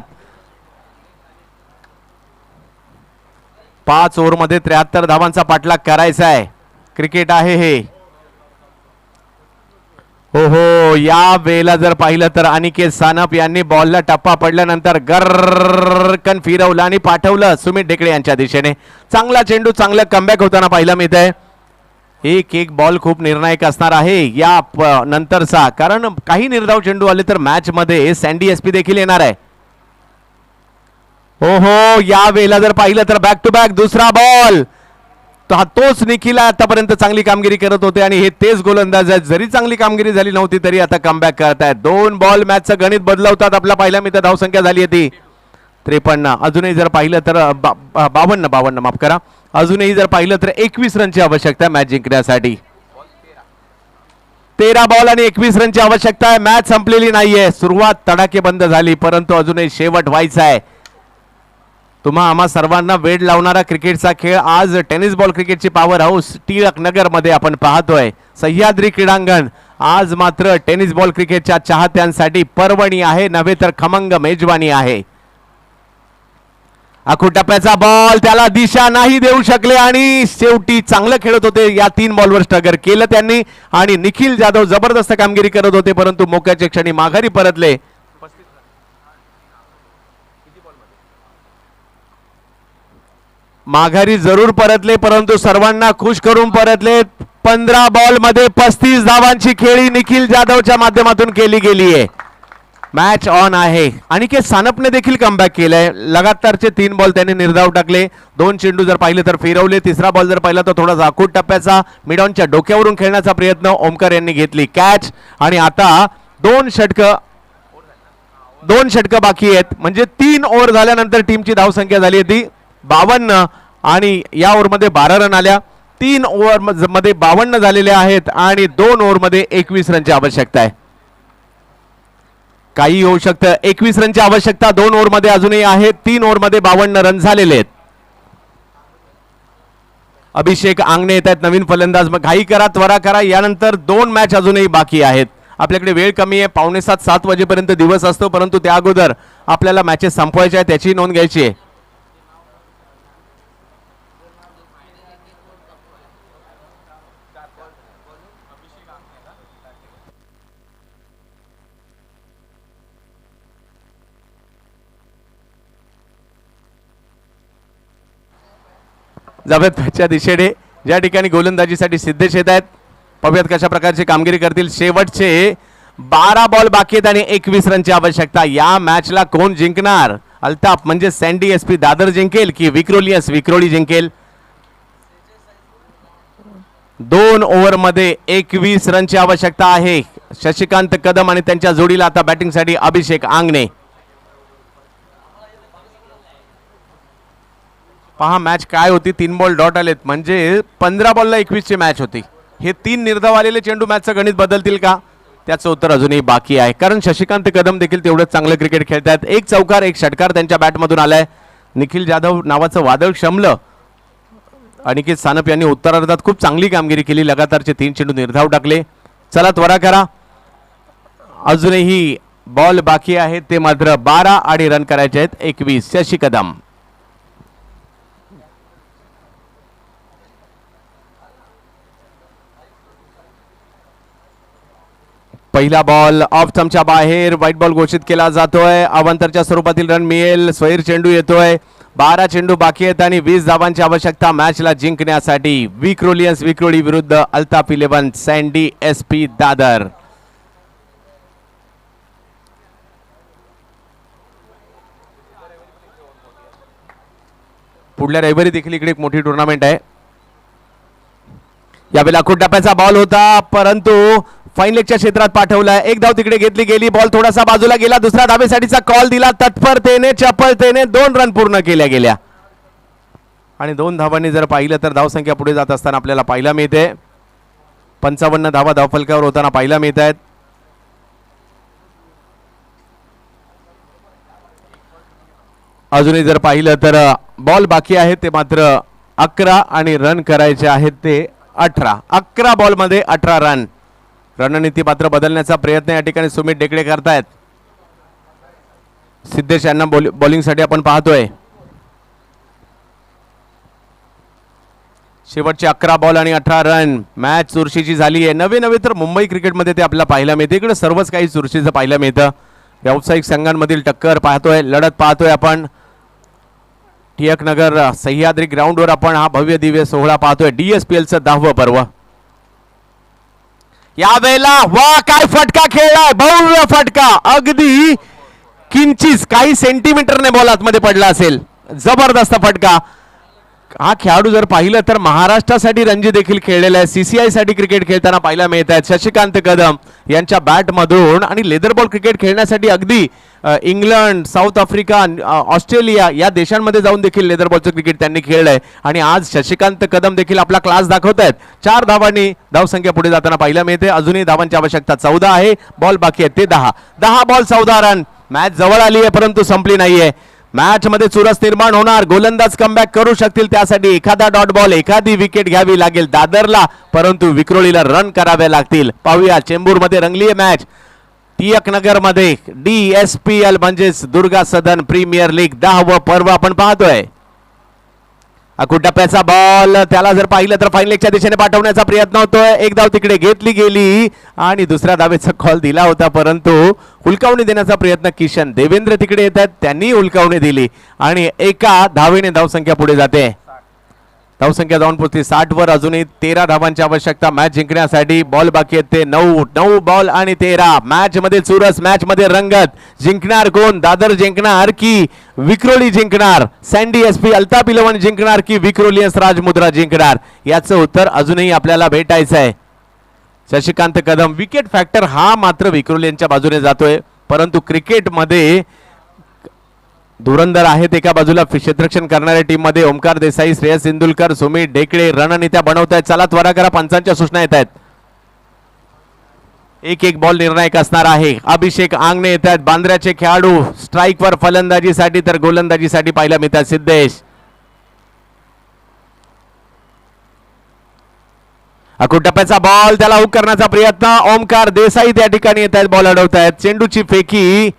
5 ओव्हरमध्ये 73 धावांचा पाठलाग करायचा आहे. क्रिकेट आहे हे. हो, या वेळेला जर पाहिलं तर अनिकेत सानप यांनी बॉलला टप्पा पडल्यानंतर गरकन फिरवलं आणि पाठवलं सुमित ढेकळे यांच्या दिशेने. चांगला चेंडू, चांगलं कमबॅक होताना पाहायला मिळत आहे. एक बॉल खूप निर्णायक असणार आहे या नंतरचा, कारण काही निर्धाव चेंडू आले तर मॅच मध्ये सँडी SP देखील येणार आहे. हो, या वेळेला जर पाहिलं तर बॅक टू बॅक दुसरा बॉल. तोच निखिल आतापर्यंत चांगली कामगिरी करत होते आणि हे तेच गोलंदाज आहेत. जरी चांगली कामगिरी झाली नव्हती तरी आता कमबॅक करतायत. 2 बॉल मॅचचं गणित बदलवतात. आपल्या पाहिल्या मी तर धावसंख्या झाली होती 53. अजूनही जर पाहिलं तर 52 माफ करा. अजूनही जर पाहिलं तर 21 रनची आवश्यकता मॅच जिंकण्यासाठी. 13 बॉल आणि 21 रनची आवश्यकता आहे. मॅच संपलेली नाहीये. सुरुवात तडाखेबंद झाली, परंतु अजूनही शेवट व्हायचा आहे. तुम्हा आम्हा सर्वांना वेळ लावणारा क्रिकेटचा खेळ आज टेनिस बॉल क्रिकेटची पॉवर हाऊस टिळक नगर मध्ये आपण पाहतोय. सह्याद्री क्रीडांगण आज मात्र टेनिस बॉल क्रिकेटच्या चाहत्यांसाठी पर्वणी आहे, नव्हे तर खमंग मेजवानी आहे. आखू टप्प्याचा बॉल, त्याला दिशा नाही देऊ शकले आणि शेवटी चांगलं खेळत होते. या 3 बॉलवर स्ट्रगल केलं त्यांनी आणि निखिल जाधव जबरदस्त कामगिरी करत होते, परंतु मोक्याच्या क्षणी माघारी परतले. माघारी जरूर परतले, परंतु सर्वांना खुश करून परतले. 15 बॉल मध्ये 35 धावांची खेळी निखिल जाधवच्या माध्यमातून केली गेली आहे. मॅच ऑन आहे. अनिकेत सानपने देखील कमबॅक केलंय. लगातारचे 3 बॉल त्याने निर्धाव टाकले. 2 चेंडू जर पाहिले तर फिरवले. तिसरा बॉल जर पाहिला तर थोडासा आखूट टप्प्याचा मिडॉनच्या डोक्यावरून खेळण्याचा प्रयत्न ओमकार यांनी घेतली. कॅच आणि आता 2 षटकं बाकी आहेत. म्हणजे 3 ओव्हर झाल्यानंतर टीमची धावसंख्या झाली होती 52 आणि या ओव्हरमध्ये 12 रन आल्या. 3 ओव्हर मध्ये 52 झालेले आहेत आणि 2 ओव्हर मध्ये 21 रनची आवश्यकता आहे. काही होऊ शकतं. 21 रनची आवश्यकता 2 ओव्हर मध्ये अजूनही आहे. 3 ओव्हर मध्ये 52 रन झालेले आहेत. अभिषेक आंगणे येत आहेत नवीन फलंदाज. मग घाई करा, त्वरा करा. यानंतर 2 मॅच अजूनही बाकी आहेत. आपल्याकडे वेळ कमी आहे. 6:45-7 वाजेपर्यंत दिवस असतो, परंतु त्या अगोदर आपल्याला मॅचेस संपवायच्या आहेत, त्याची नोंद घ्यायची आहे. जावेदच्या दिशेने ज्या ठिकाणी गोलंदाजीसाठी सिद्धेश येत आहेत, पाहूयात कशा प्रकारची कामगिरी करतील. शेवटचे 12 बॉल बाकी आहेत आणि 21 रनची आवश्यकता. या मॅचला कोण जिंकणार? अल्ताफ म्हणजे सँडी एसपी दादर जिंकेल की विक्रोलियस विक्रोळी जिंकेल? 2 ओव्हर मध्ये 21 रनची आवश्यकता आहे. शशिकांत कदम आणि त्यांच्या जोडीला आता बॅटिंगसाठी अभिषेक आंगणे. पहा मॅच काय होती. 3 बॉल डॉट आलेत, म्हणजे 15 बॉलला 21 ची मॅच होती. हे 3 निर्धाव आलेले चेंडू मॅचचं गणित बदलतील का? त्याचं उत्तर अजूनही बाकी आहे, कारण शशिकांत कदम देखील तेवढंच चांगलं क्रिकेट खेळतात. 1 चौकार 1 षटकार त्यांच्या बॅटमधून आलाय. निखिल जाधव नावाचं वादळ शमलं. अनिकेत सानप यांनी उत्तरार्धात खूप चांगली कामगिरी केली. लगातारचे 3 चेंडू निर्धाव टाकले. चला त्वरा करा, अजूनही बॉल बाकी आहेत. ते मात्र 12 आणि रन करायचे आहेत 21. शशी कदम पहिला बॉल ऑफ स्टंपच्या बाहेर, व्हाईट बॉल घोषित केला जातोय. अवांतरच्या स्वरूपातील रन मिळेल. स्वैर चेंडू येतोय. 12 चेंडू बाकी आहेत आणि 20 धावांची आवश्यकता मॅचला जिंकण्यासाठी. विक्रोलियन्स विक्रोळी विरुद्ध अल्ताफ 11 सँडी एसपी दादर. पुढल्या रविवारी देखील इकडे एक मोठी टुर्नामेंट आहे. यावेळेला आखूट टप्प्याचा बॉल होता, परंतु फाईन लेगच्या क्षेत्रात पाठवलाय. 1 धाव तिकडे घेतली गेली. बॉल थोडासा बाजूला गेला. दुसऱ्या धावेसाठीचा कॉल दिला. तत्परतेने चपळतेने 2 रन पूर्ण केल्या गेल्या आणि 2 धावांनी जर पाहिलं तर धावसंख्या पुढे जात असताना आपल्याला पाहायला मिळते. 55 धावा धावफलकावर होताना पाहायला मिळत आहेत. अजूनही जर पाहिलं तर बॉल बाकी आहेत ते मात्र 11 आणि रन करायचे आहेत ते 18. 11 बॉल मध्ये 18 रन. रणनीती मात्र बदलण्याचा प्रयत्न या ठिकाणी सुमित डेकडे करतायत. सिद्धेश यांना बॉलिंगसाठी आपण पाहतोय. शेवटचे 11 बॉल आणि 18 रन. मॅच चुरशीची झाली आहे. नवे तर मुंबई क्रिकेटमध्ये ते आपल्याला पाहायला मिळते. इकडे सर्वच काही चुरशीचं पाहायला मिळतं. व्यावसायिक संघांमधील टक्कर पाहतोय, लढत पाहतोय आपण. टिळक नगर सह्याद्री ग्राउंडवर आपण हा भव्य दिव्य सोहळा पाहतोय. DSPLचं 10वं पर्व. यावेळेला वा काय फटका खेळलाय, भव्य फटका. अगदी किंचित काही सेंटीमीटरने बॉल आतमध्ये पडला असेल. जबरदस्त फटका. हा खेळाडू जर पाहिलं तर महाराष्ट्रासाठी रणजी देखील खेळलेला आहे, CCI साठी क्रिकेट खेळताना पाहायला मिळत आहेत शशिकांत कदम यांच्या बॅट मधून. आणि लेदर बॉल क्रिकेट खेळण्यासाठी अगदी इंग्लंड, साऊथ आफ्रिका, ऑस्ट्रेलिया या देशांमध्ये जाऊन देखील लेदर बॉलचं क्रिकेट त्यांनी खेळलंय. आणि आज शशिकांत कदम देखील आपला क्लास दाखवत आहेत. 4 धावांनी धावसंख्या पुढे जाताना पाहायला मिळते. अजूनही धावांची आवश्यकता 14 आहे, बॉल बाकी आहेत ते 10 बॉल 14 रन. मॅच जवळ आली आहे परंतु संपली नाहीये. मॅच मध्ये चुरस निर्माण होणार, गोलंदाज कमबॅक करू शकतील, त्यासाठी एखादा डॉट बॉल, एखादी विकेट घ्यावी लागेल दादरला, परंतु विक्रोळीला रन करावे लागतील. पाहूया, चेंबूर मध्ये रंगली आहे मॅच. टिळकनगर मध्ये DSPL म्हणजेच दुर्गा सदन प्रीमियर लीग 10व पर्व आपण पाहतोय. टप्प्याचा बॉल, त्याला जर पाहिलं तर फाईन लेगच्या दिशेने पाठवण्याचा प्रयत्न होतोय. एक धाव तिकडे घेतली गेली आणि दुसऱ्या धावेचा कॉल दिला होता, परंतु हुलकावणी देण्याचा प्रयत्न किशन देवेंद्र तिकडे येतात, त्यांनी हुलकावणी दिली आणि एका धावेने धावसंख्या पुढे जाते. धावसंख्या जाऊन पोहोचली 60 वर. अजूनही 13 धावांची आवश्यकता मॅच जिंकण्यासाठी. बॉल बाकी आहेत ते 9 बॉल आणि 13. मॅच मध्ये चुरस, मॅच मध्ये रंगत. जिंकणार कोण? दादर जिंकणार की विक्रोळी जिंकणार? सँडी SP अल्ताफ 11 जिंकणार की विक्रोलियन्स राजमुद्रा जिंकणार? याचं उत्तर अजूनही आपल्याला भेटायचं आहे. शशिकांत कदम, विकेट फॅक्टर हा मात्र विक्रोलियनच्या बाजूने जातोय, परंतु क्रिकेटमध्ये धुरंधर आहेत. एका बाजूला क्षेत्ररक्षण करणाऱ्या टीम मध्ये ओमकार देसाई, श्रेयस इंदुलकर, सुमित ढेकळे रणनीत्या बनवतायत. चला त्वरा करा, पंचांच्या सूचना येत आहेत. एक बॉल निर्णायक असणार आहे. अभिषेक आंगणे येत आहेत, बांद्र्याचे खेळाडू. स्ट्राईक वर फलंदाजीसाठी तर गोलंदाजीसाठी पाहायला मिळतात सिद्धेश. टप्प्याचा बॉल, त्याला हुक करण्याचा प्रयत्न. ओमकार देसाई त्या ठिकाणी येत आहेत, बॉल अडवतायत. चेंडूची फेकी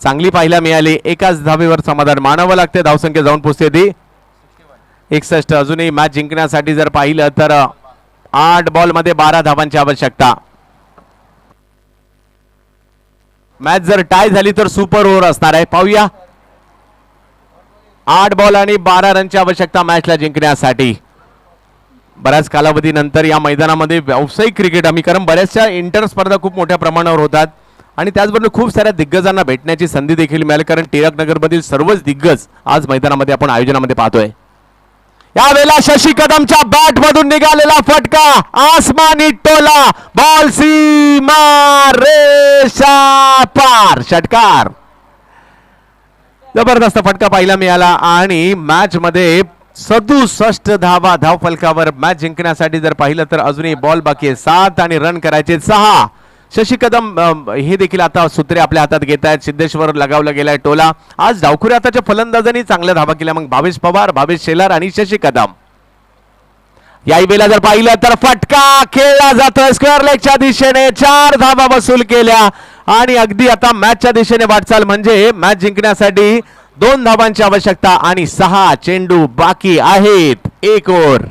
चांगली पाहायला मिळाली. एकाच धावेवर समाधान मानावं लागते. धावसंख्या जाऊन पोहोचते ती 61. अजूनही मॅच जिंकण्यासाठी जर पाहिलं तर 8 बॉल मध्ये 12 धावांची आवश्यकता. मॅच जर टाय झाली तर सुपर ओव्हर असणार आहे. पाहूया, 8 बॉल आणि 12 रनची आवश्यकता मॅचला जिंकण्यासाठी. बऱ्याच कालावधीनंतर या मैदानामध्ये व्यावसायिक क्रिकेट आम्ही, कारण बऱ्याचशा इंटर स्पर्धा खूप मोठ्या प्रमाणावर होतात आणि त्याचबरोबर खूप साऱ्या दिग्गजांना भेटण्याची संधी देखील मिळाली, कारण टिळकनगर मधील सर्वच दिग्गज आज मैदानामध्ये आपण आयोजनामध्ये पाहतोय. यावेळेला शशी कदमच्या बॅट मधून निघालेला फटका, आसमानी टोला, बॉल सीमा रेषा पार, षटकार. जबरदस्त फटका पाहायला मिळाला आणि मॅच मध्ये 67 धावा धावफलकावर. मॅच जिंकण्यासाठी जर पाहिलं तर अजूनही बॉल बाकी आहे 7 आणि रन करायचे 6. शशी कदम हे देखील आता सूत्रे आपल्या हातात घेत आहेत. सिद्धेश्वर लगावला गेलाय टोला. आज डावखुऱ्या हाताच्या फलंदाजांनी चांगल्या धावा केल्या, मग भावेश पवार, भावेश शेलार आणि शशी कदम. याही वेळेला जर पाहिलं तर फटका खेळला जातोय स्क्वेअर लेगच्या दिशेने. 4 धावा वसूल केल्या आणि अगदी आता मॅचच्या दिशेने वाटचाल, म्हणजे मॅच जिंकण्यासाठी 2 धावांची आवश्यकता आणि 6 चेंडू बाकी आहेत. 1 ओव्हर.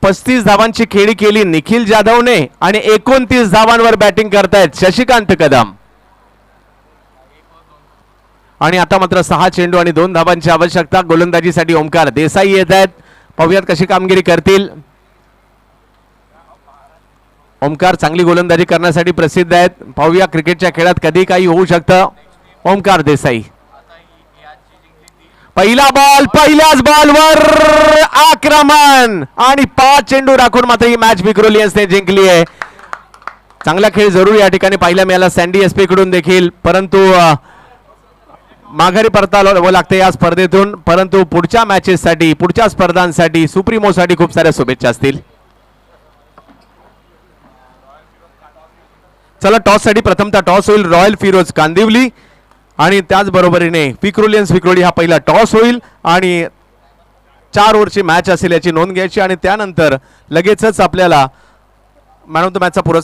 पस्तीस धावांची खेळी केली निखिल जाधवने आणि 29 धावांवर बॅटिंग करतायत शशिकांत कदम. आणि आता मात्र 6 चेंडू आणि 2 धावांची आवश्यकता. गोलंदाजीसाठी ओमकार देसाई येत आहेत. पाहूयात कशी कामगिरी करतील. ओमकार चांगली गोलंदाजी करण्यासाठी प्रसिद्ध आहेत. पाहूया क्रिकेटच्या खेळात कधी काही होऊ शकतं. ओमकार देसाई, पहिला बॉल, पहिल्याच बॉलवर आक्रमण आणि 5 चेंडू राखून मात्र ही मॅच विक्रोलियन्सने जिंकली आहे. चांगला खेळ जरूर या ठिकाणी पाहायला मिळाला सँडी SP कडून देखील, परंतु माघारी परतावं लागते या स्पर्धेतून. परंतु पुढच्या मॅचेससाठी, पुढच्या स्पर्धांसाठी, सुप्रीमोसाठी खूप साऱ्या शुभेच्छा असतील. चला, टॉस साठी प्रथमतः टॉस होईल रॉयल फिरोज कांदिवली आणि त्याचबरोबरीने विक्रोलियन्स विक्रोळी हा पहिला टॉस होईल आणि 4 ओव्हरची मॅच असेल याची नोंद घ्यायची आणि त्यानंतर लगेचच आपल्याला मॅन ऑफ द मॅचचा पुरस्कार